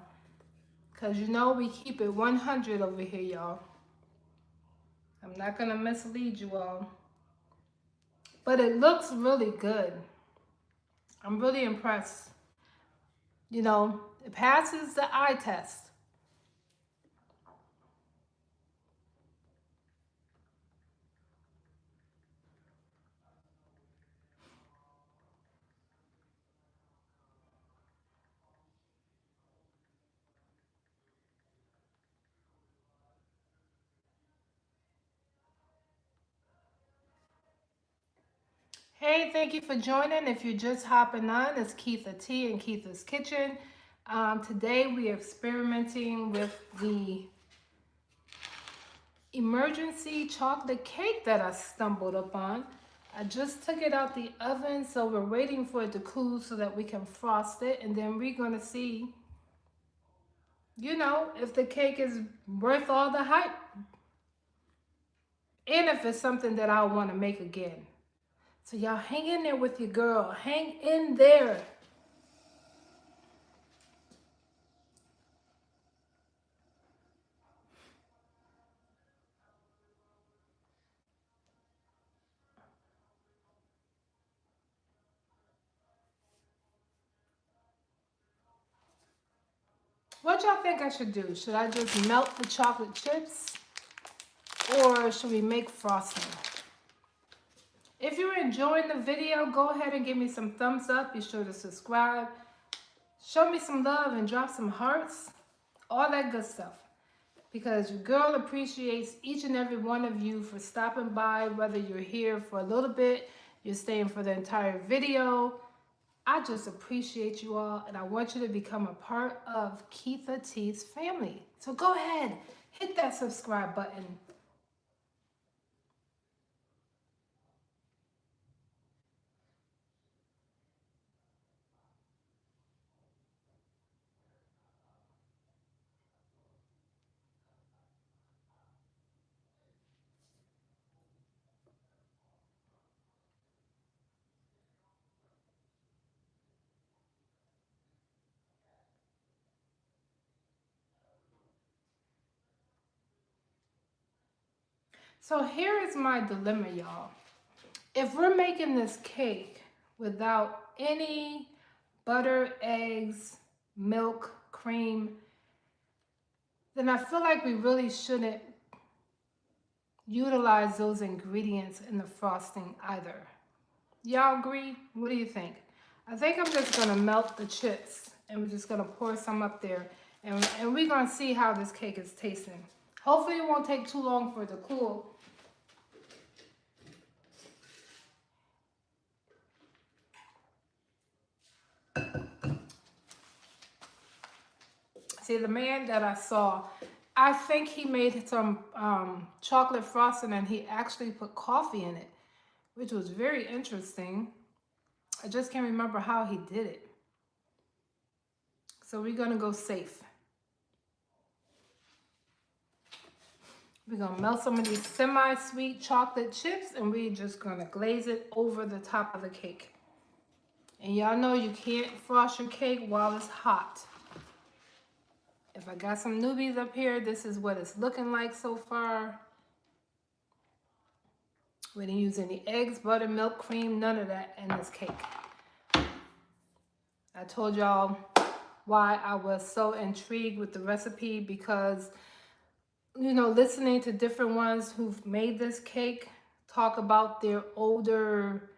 because you know we keep it 100 over here, y'all. I'm not gonna mislead you all. But it looks really good. I'm really impressed. You know, it passes the eye test. Hey, thank you for joining. If you're just hopping on, it's Kietha T in Kietha's Kitchen. Today we are experimenting with the emergency chocolate cake that I stumbled upon. I just took it out the oven, so we're waiting for it to cool so that we can frost it, and then we're gonna see, if the cake is worth all the hype and if it's something that I want to make again. So y'all hang in there with your girl. Hang in there. What y'all think I should do? Should I just melt the chocolate chips or should we make frosting? If you're enjoying the video, go ahead and give me some thumbs up. Be sure to subscribe. Show me some love and drop some hearts. All that good stuff. Because your girl appreciates each and every one of you for stopping by, whether you're here for a little bit, you're staying for the entire video. I just appreciate you all, and I want you to become a part of Kietha T's family. So go ahead, hit that subscribe button. So here is my dilemma, y'all. If we're making this cake without any butter, eggs, milk, cream, then I feel like we really shouldn't utilize those ingredients in the frosting either. Y'all agree? What do you think? I think I'm just gonna melt the chips and we're just gonna pour some up there and we're gonna see how this cake is tasting. Hopefully it won't take too long for it to cool. See, the man that I saw, I think he made some chocolate frosting and he actually put coffee in it, which was very interesting. I just can't remember how he did it. So we're gonna go safe. We're gonna melt some of these semi-sweet chocolate chips and we're just gonna glaze it over the top of the cake. And y'all know you can't frost your cake while it's hot. If I got some newbies up here, this is what it's looking like so far. We didn't use any eggs, butter, milk, cream, none of that in this cake. I told y'all why I was so intrigued with the recipe because, listening to different ones who've made this cake talk about their older,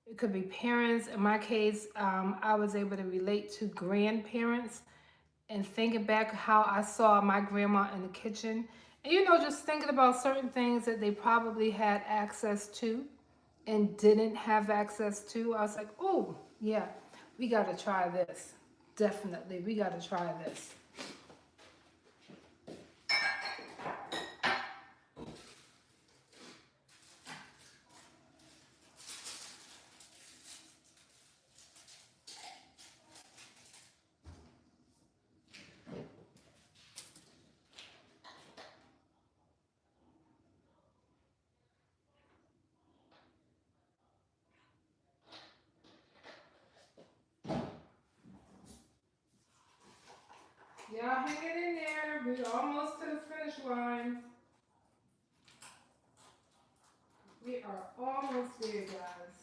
it could be parents. In my case, I was able to relate to grandparents and thinking back how I saw my grandma in the kitchen. And, just thinking about certain things that they probably had access to and didn't have access to. I was like, oh, yeah, we got to try this. Definitely, we got to try this. Y'all hang it in there. We're almost to the finish line. We are almost there, guys.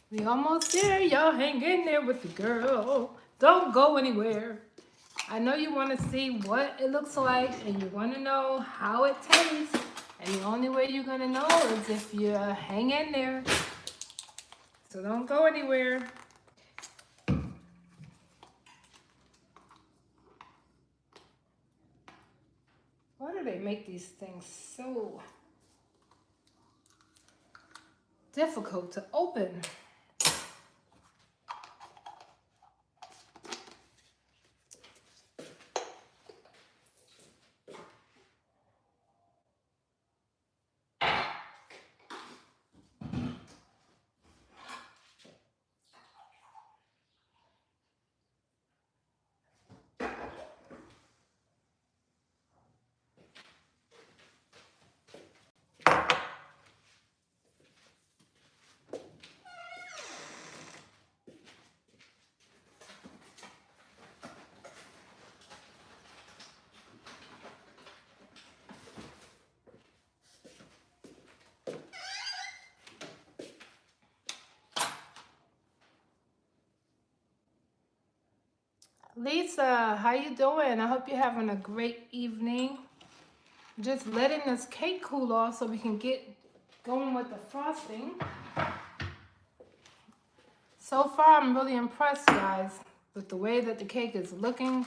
We almost there. Y'all hang in there with the girl. Don't go anywhere. I know you want to see what it looks like and you want to know how it tastes And the only way you're gonna know is if you hang in there. So don't go anywhere. Why do they make these things so difficult to open? Lisa, how you doing? I hope you're having a great evening. Just letting this cake cool off so we can get going with the frosting. So far, I'm really impressed, guys, with the way that the cake is looking.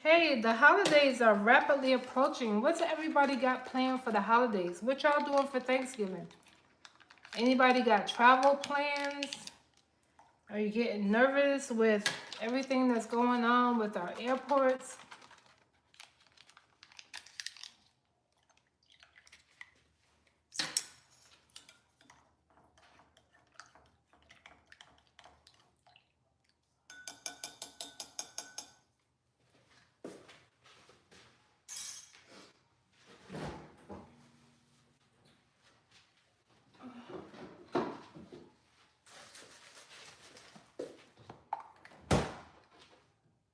Hey, the holidays are rapidly approaching. What's everybody got planned for the holidays? What y'all doing for Thanksgiving? Anybody got travel plans? Are you getting nervous with everything that's going on with our airports?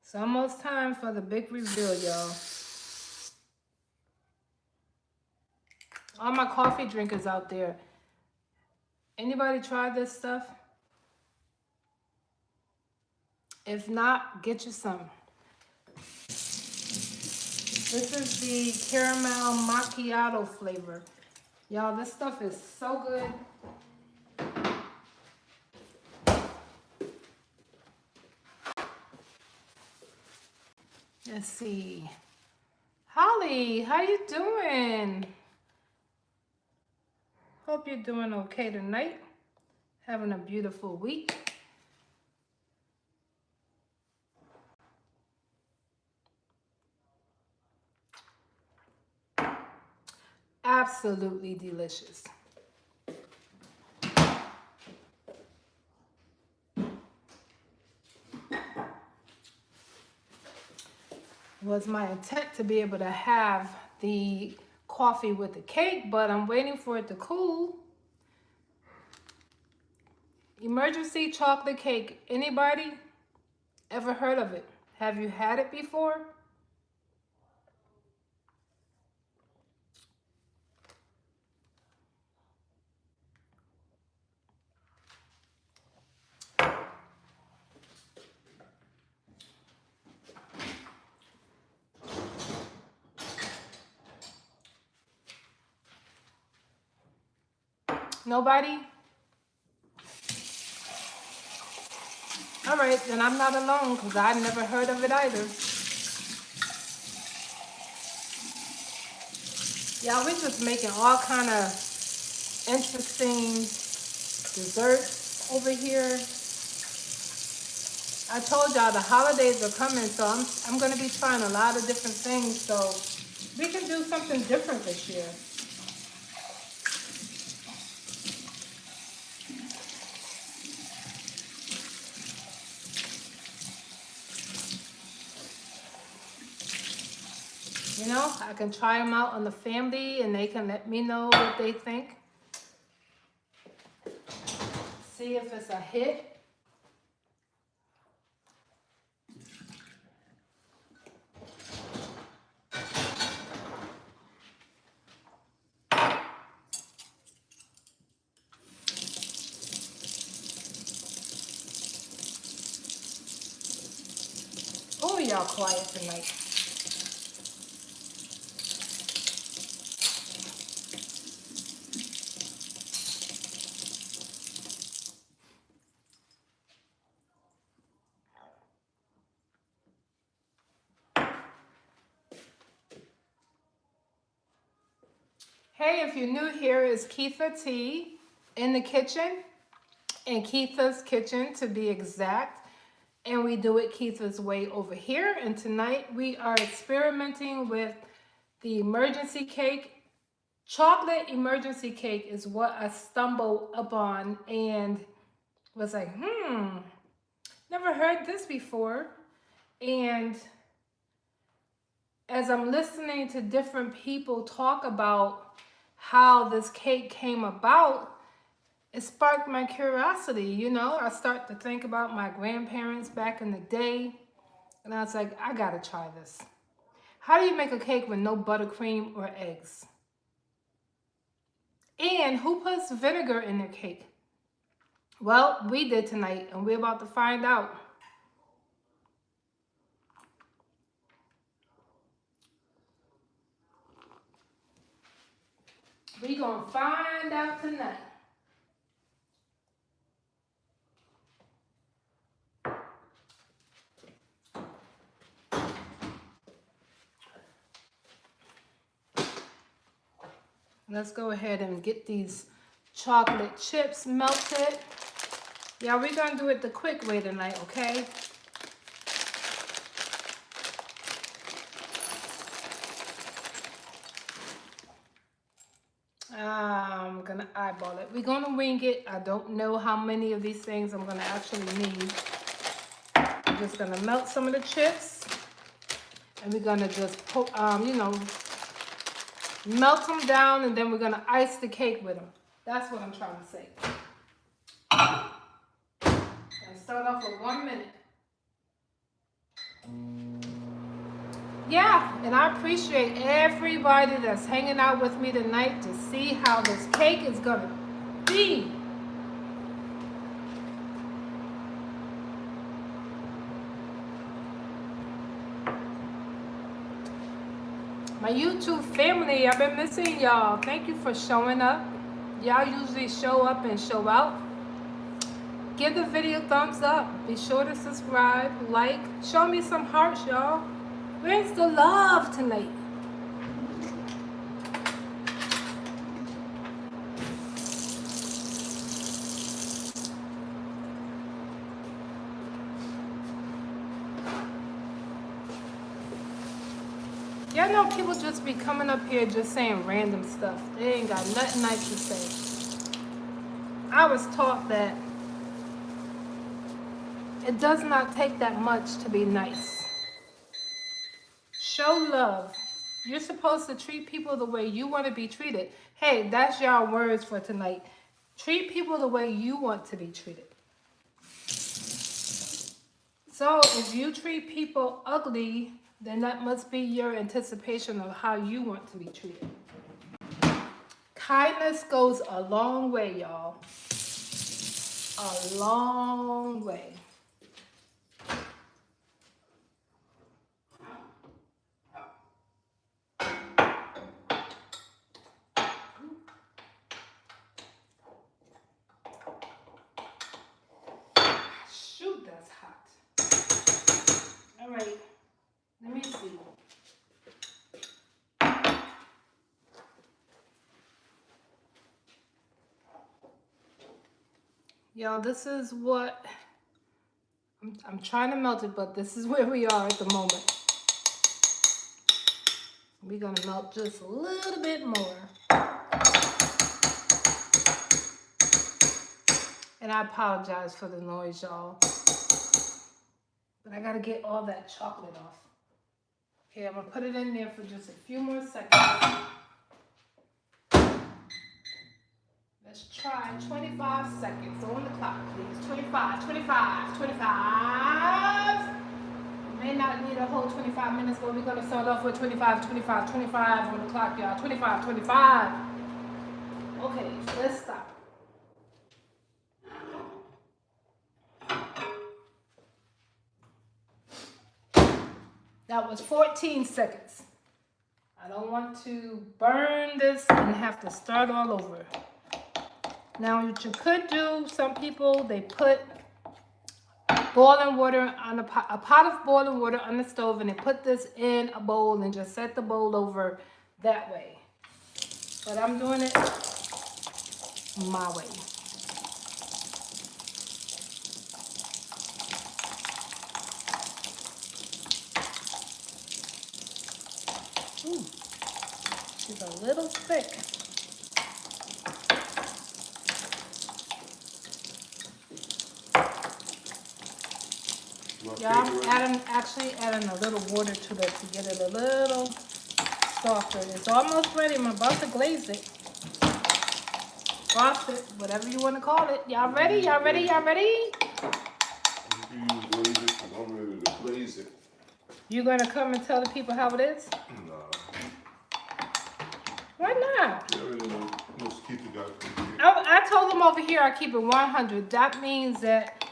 It's almost time for the big reveal, y'all. All my coffee drinkers out there. Anybody try this stuff? If not, get you some. This is the caramel macchiato flavor. Y'all, this stuff is so good. Let's see. Holly, how you doing? Hope you're doing okay tonight. Having a beautiful week. Absolutely delicious. It was my intent to be able to have the coffee with the cake, but I'm waiting for it to cool. Emergency chocolate cake. Anybody ever heard of it? Have you had it before? Nobody? All right, then I'm not alone because I never heard of it either. Yeah, we're just making all kind of interesting desserts over here. I told y'all the holidays are coming, so I'm going to be trying a lot of different things, so we can do something different this year. You know, I can try them out on the family and they can let me know what they think. See if it's a hit. Oh, y'all quiet tonight. Hey, if you're new here, it's Kietha T in the kitchen, in Kietha's kitchen to be exact. And we do it Kietha's way over here. And tonight we are experimenting with the emergency cake. Chocolate emergency cake is what I stumbled upon and was like, never heard this before. And as I'm listening to different people talk about how this cake came about, it sparked my curiosity. You know, I start to think about my grandparents back in the day, and I was like, I gotta try this. How do you make a cake with no buttercream or eggs? And who puts vinegar in their cake? Well, we did tonight, and we're about to find out. We're gonna find out tonight. Let's go ahead and get these chocolate chips melted. Yeah, we're gonna do it the quick way tonight, okay? I'm gonna eyeball it. We're gonna wing it. I don't know how many of these things I'm gonna actually need. I'm just gonna melt some of the chips, and we're gonna just put, melt them down, and then we're gonna ice the cake with them. That's what I'm trying to say. Gonna start off with 1 minute. Yeah, and I appreciate everybody that's hanging out with me tonight to see how this cake is gonna be. My YouTube family, I've been missing y'all. Thank you for showing up. Y'all usually show up and show out. Give the video a thumbs up. Be sure to subscribe, like, show me some hearts, y'all. Where's the love tonight? Y'all know people just be coming up here just saying random stuff. They ain't got nothing nice to say. I was taught that it does not take that much to be nice. Show love. You're supposed to treat people the way you want to be treated. Hey, that's y'all words for tonight. Treat people the way you want to be treated. So if you treat people ugly, then that must be your anticipation of how you want to be treated. Kindness goes a long way, y'all. A long way. Shoot, that's hot. All right, let me see. Y'all, this is what I'm trying to melt it, but this is where we are at the moment. We're gonna melt just a little bit more. And I apologize for the noise, y'all. But I gotta get all that chocolate off. Okay, I'm gonna put it in there for just a few more seconds. Let's try 25 seconds on the clock, please. 25, 25, 25. May not need a whole 25 minutes, but we're gonna start off with 25, 25, 25 on the clock, y'all. 25, 25. Okay, let's stop. That was 14 seconds. I don't want to burn this and have to start all over. Now what you could do, some people, they put boiling water on a pot of boiling water on the stove, and they put this in a bowl and just set the bowl over that way. but I'm doing it my way. Ooh, she's a little thick. Yeah, I'm actually adding a little water to it to get it a little softer. It's almost ready. I'm about to glaze it. Frost it, whatever you want to call it. Y'all ready? Y'all ready? Y'all ready? You can use glaze it, 'cause I'm ready to glaze it. You gonna come and tell the people how it is? Nah. Why not? You already know. Miss Kietha got it. I told them over here I keep it 100. That means that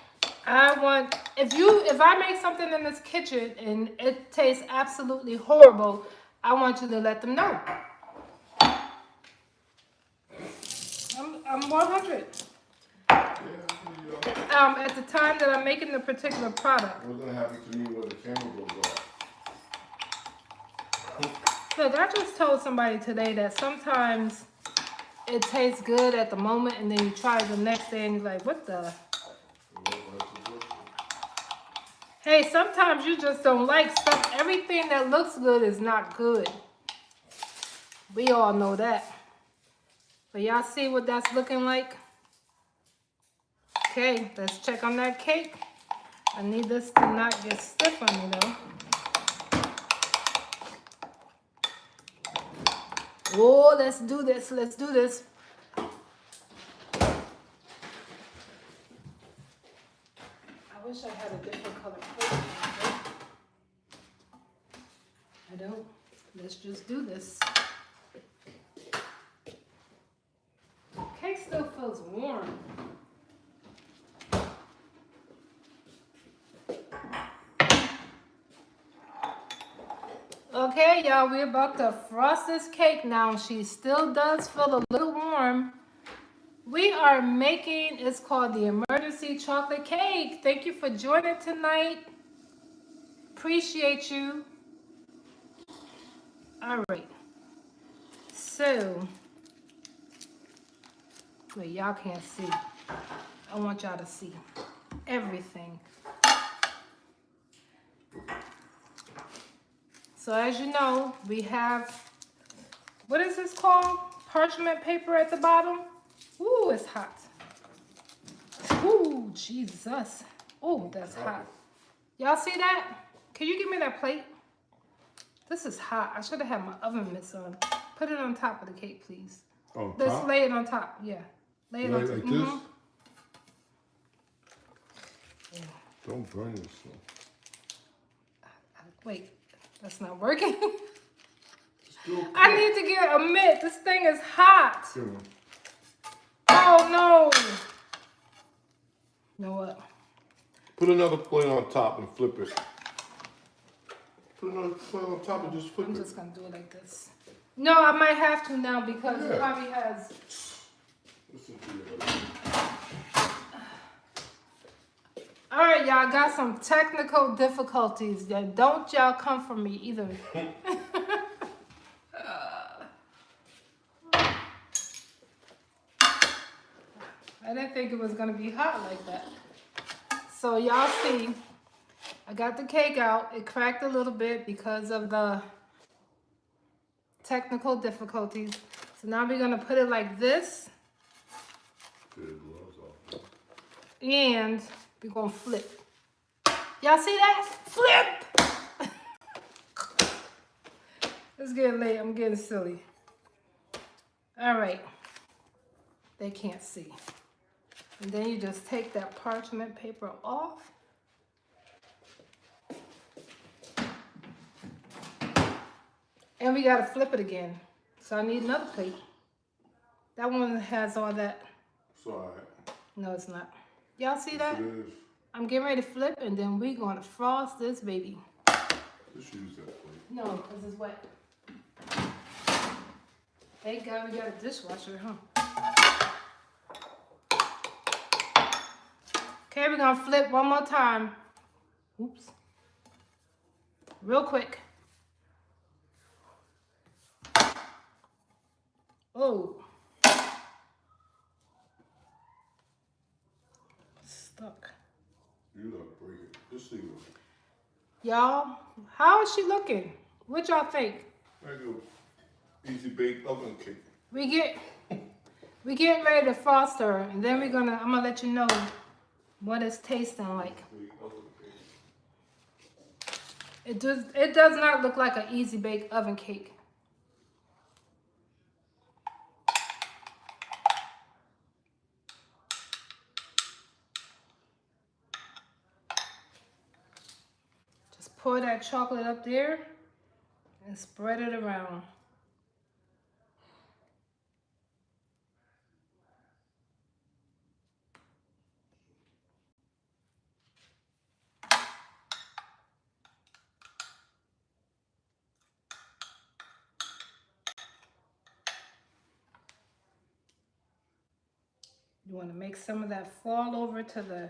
I want, if I make something in this kitchen and it tastes absolutely horrible, I want you to let them know. I'm 100. Yeah, At the time that I'm making the particular product. what's gonna happen to me when the camera goes off? Look, I just told somebody today that sometimes it tastes good at the moment and then you try it the next day and you're like, what the? Hey, sometimes you just don't like stuff. Everything that looks good is not good. We all know that. But y'all see what that's looking like? Okay, let's check on that cake. I need this to not get stiff on me though. Oh, let's do this. Let's do this. I wish I had a different color plate. I don't. Let's just do this. Cake still feels warm. Okay, y'all, we're about to frost this cake now. She still does feel a little warm. We are making, it's called the emergency chocolate cake. Thank you for joining tonight. Appreciate you. All right. So, wait, y'all can't see. I want y'all to see everything. So as you know, we have, what is this called? Parchment paper at the bottom. Ooh, it's hot. Ooh, Jesus. Ooh, that's hot. Y'all see that? Can you give me that plate? This is hot. I should have had my oven mitts on. Put it on top of the cake, please. On Let's top? lay it on top. Yeah. Lay it on top. Like this? Don't burn yourself. Wait, that's not working. I need to get a mitt. This thing is hot. Oh no. You know what? Put another plate on top and flip it. Put another plate on top and just flip it. I'm just gonna do it like this. No, I might have to now because it probably has. All right, y'all got some technical difficulties. Don't y'all come for me either. I didn't think it was gonna be hot like that. So y'all see, I got the cake out. It cracked a little bit because of the technical difficulties. So now we're gonna put it like this. And we're gonna flip. Y'all see that? Flip! It's getting late, I'm getting silly. All right, they can't see. And then you just take that parchment paper off. And we gotta flip it again. So I need another plate. That one has all that. It's all right. No, it's not. Y'all see that? Yes, it is. I'm getting ready to flip and then we're gonna frost this baby. Just use that plate. No, because it's wet. Thank God we got a dishwasher, huh? Okay, we're gonna flip one more time. Oops. Real quick. Oh, stuck. You look break it. Just see what. Y'all, how is she looking? What y'all think? There you go. Easy baked oven cake. We getting ready to frost her, and then I'm gonna let you know what it's tasting like. Baked oven cake. It does not look like an easy bake oven cake. Just pour that chocolate up there and spread it around. You want to make some of that fall over to the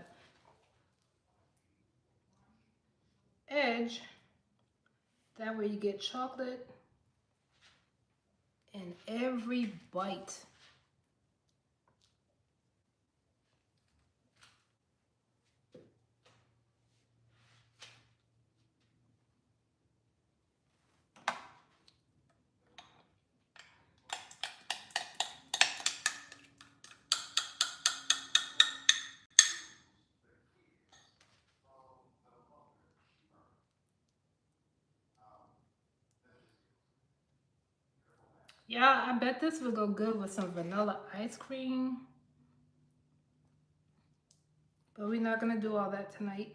edge. That way you get chocolate in every bite. Yeah, I bet this would go good with some vanilla ice cream. But we're not gonna do all that tonight.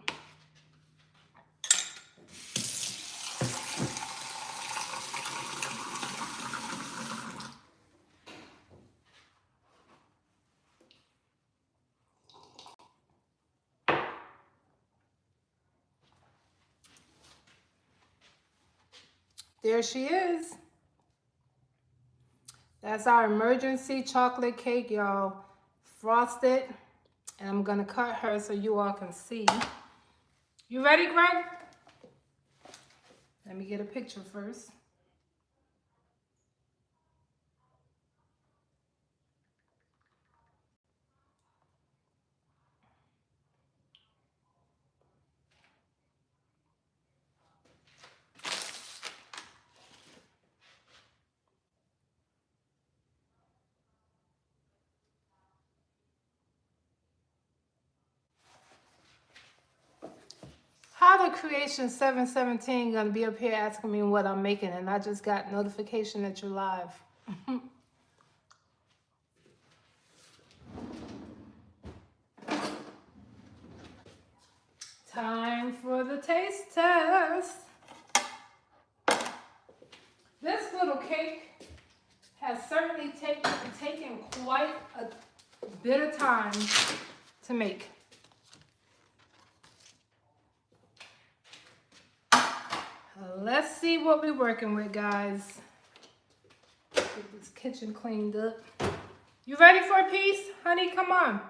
There she is. That's our emergency chocolate cake, y'all. Frosted. And I'm gonna cut her so you all can see. You ready, Greg? Let me get a picture first. How the Creation 717 gonna be up here asking me what I'm making, and I just got notification that you're live. Time for the taste test. This little cake has certainly taken quite a bit of time to make. Let's see what we're working with, guys. Get this kitchen cleaned up. You ready for a piece? Honey, come on.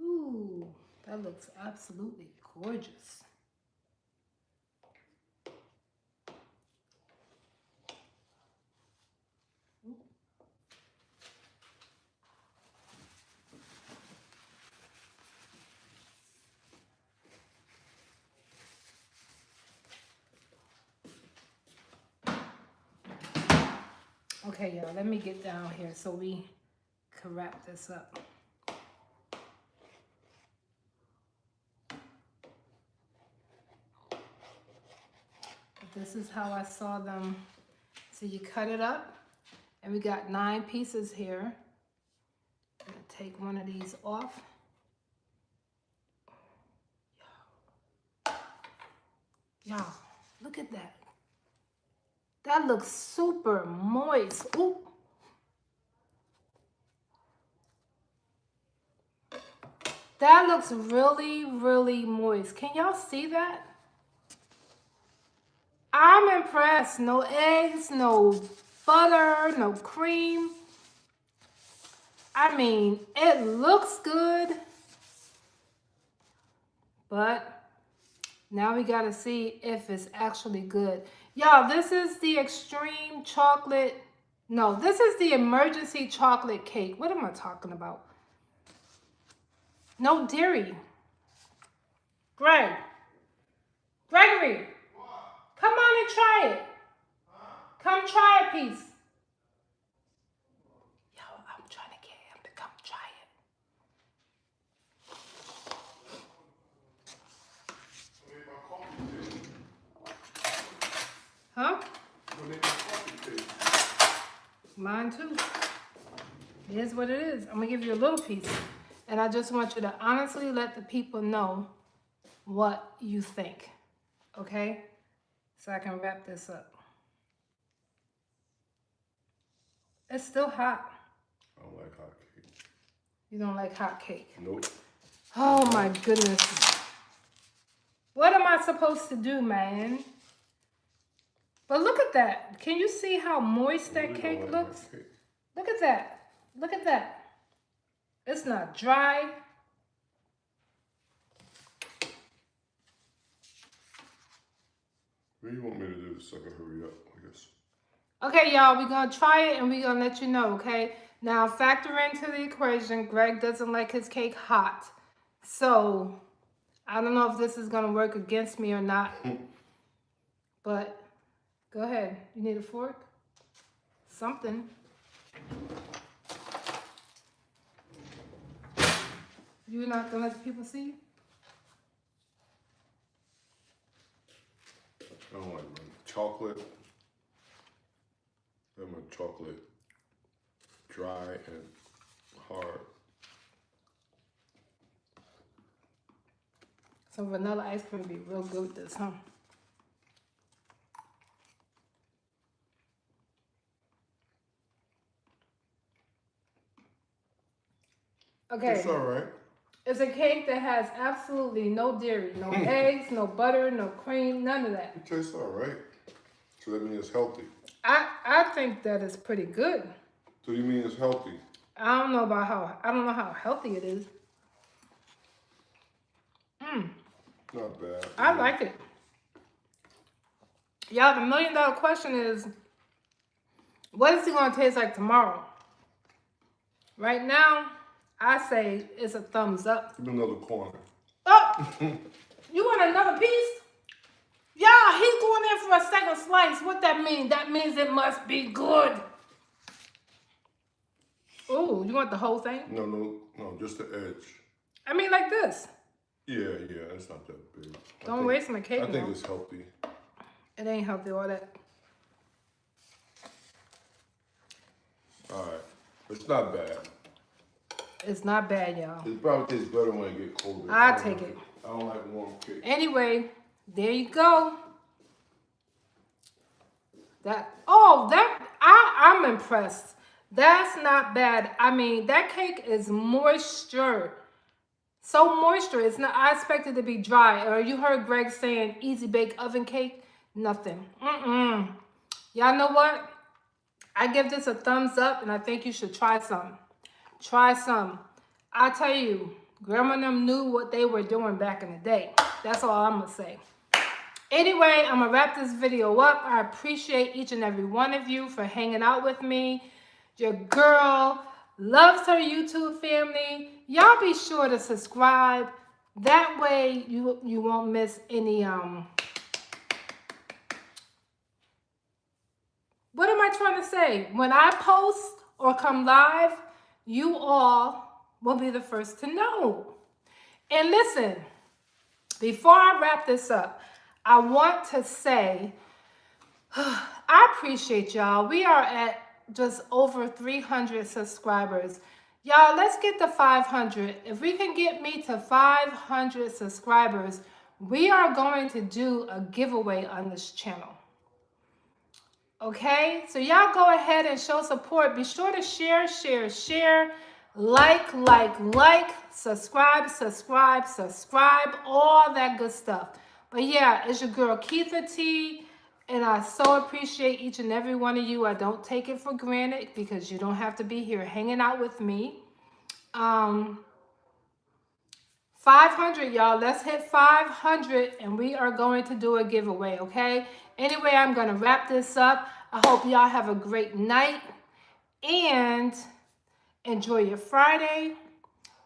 Ooh, that looks absolutely gorgeous. Okay, y'all, let me get down here so we can wrap this up. This is how I saw them. So you cut it up, and we got 9 pieces here. I'm gonna take one of these off. Y'all, look at that. That looks super moist. Ooh. That looks really, really moist. Can y'all see that? I'm impressed. No eggs, no butter, no cream. I mean, it looks good, but now we gotta see if it's actually good. Y'all, this is the extreme chocolate. No, this is the emergency chocolate cake. What am I talking about? No dairy. Gregory, come on and try it. Come try a piece. Yo, I'm trying to get him to come try it. Huh? Mine too. Here's what it is. I'm gonna give you a little piece. And I just want you to honestly let the people know what you think. Okay? So I can wrap this up. It's still hot. I don't like hot cake. You don't like hot cake? Nope. Oh my goodness. What am I supposed to do, man? But look at that. Can you see how moist that cake looks? Look at that. Look at that. It's not dry. What do you want me to do so I can hurry up, I guess? Okay, y'all, we're going to try it and we're going to let you know, okay? Now, factor into the equation, Greg doesn't like his cake hot. So, I don't know if this is going to work against me or not. But, go ahead. You need a fork? Something. You're not going to let the people see? I don't like chocolate. I want chocolate dry and hard. Some vanilla ice cream would be real good with this, huh? Okay. It's all right. It's a cake that has absolutely no dairy, no eggs, no butter, no cream, none of that. It tastes all right. So that means it's healthy. I think that is pretty good. So you mean it's healthy? I don't know how healthy it is. Not bad. I like it. Y'all, the $1 million question is, what is it going to taste like tomorrow? Right now, I say it's a thumbs up. Give me another corner. Oh, you want another piece? Yeah, he's going in for a second slice. What that mean? That means it must be good. Oh, you want the whole thing? No, just the edge. I mean like this. Yeah, it's not that big. Don't waste my cake. I think it's healthy. It ain't healthy, all that. All right, it's not bad. It's not bad, y'all. It probably tastes better when it gets colder. I'll take it. I don't like warm cake. Anyway, there you go. I'm impressed. That's not bad. I mean, that cake is moisture. So moisture. It's not. I expected it to be dry. Or you heard Greg saying easy bake oven cake. Nothing. Y'all know what? I give this a thumbs up, and I think you should try some. Try some. I tell you, Grandma and them knew what they were doing back in the day. That's all I'm gonna say. Anyway, I'm gonna wrap this video up. I appreciate each and every one of you for hanging out with me. Your girl loves her YouTube family. Y'all be sure to subscribe. That way you won't miss any what am I trying to say? When I post or come live, you all will be the first to know. And listen, before I wrap this up, I want to say, I appreciate y'all. We are at just over 300 subscribers. Y'all, let's get to 500. If we can get me to 500 subscribers, we are going to do a giveaway on this channel. Okay? So y'all go ahead and show support. Be sure to share, like, subscribe, all that good stuff. But yeah, it's your girl Kietha T, And I so appreciate each and every one of you. I don't take it for granted because you don't have to be here hanging out with me. 500, y'all. Let's hit 500 and we are going to do a giveaway, okay? Anyway, I'm going to wrap this up. I hope y'all have a great night and enjoy your Friday,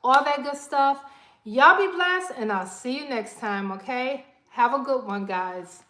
all that good stuff. Y'all be blessed and I'll see you next time, okay? Have a good one, guys.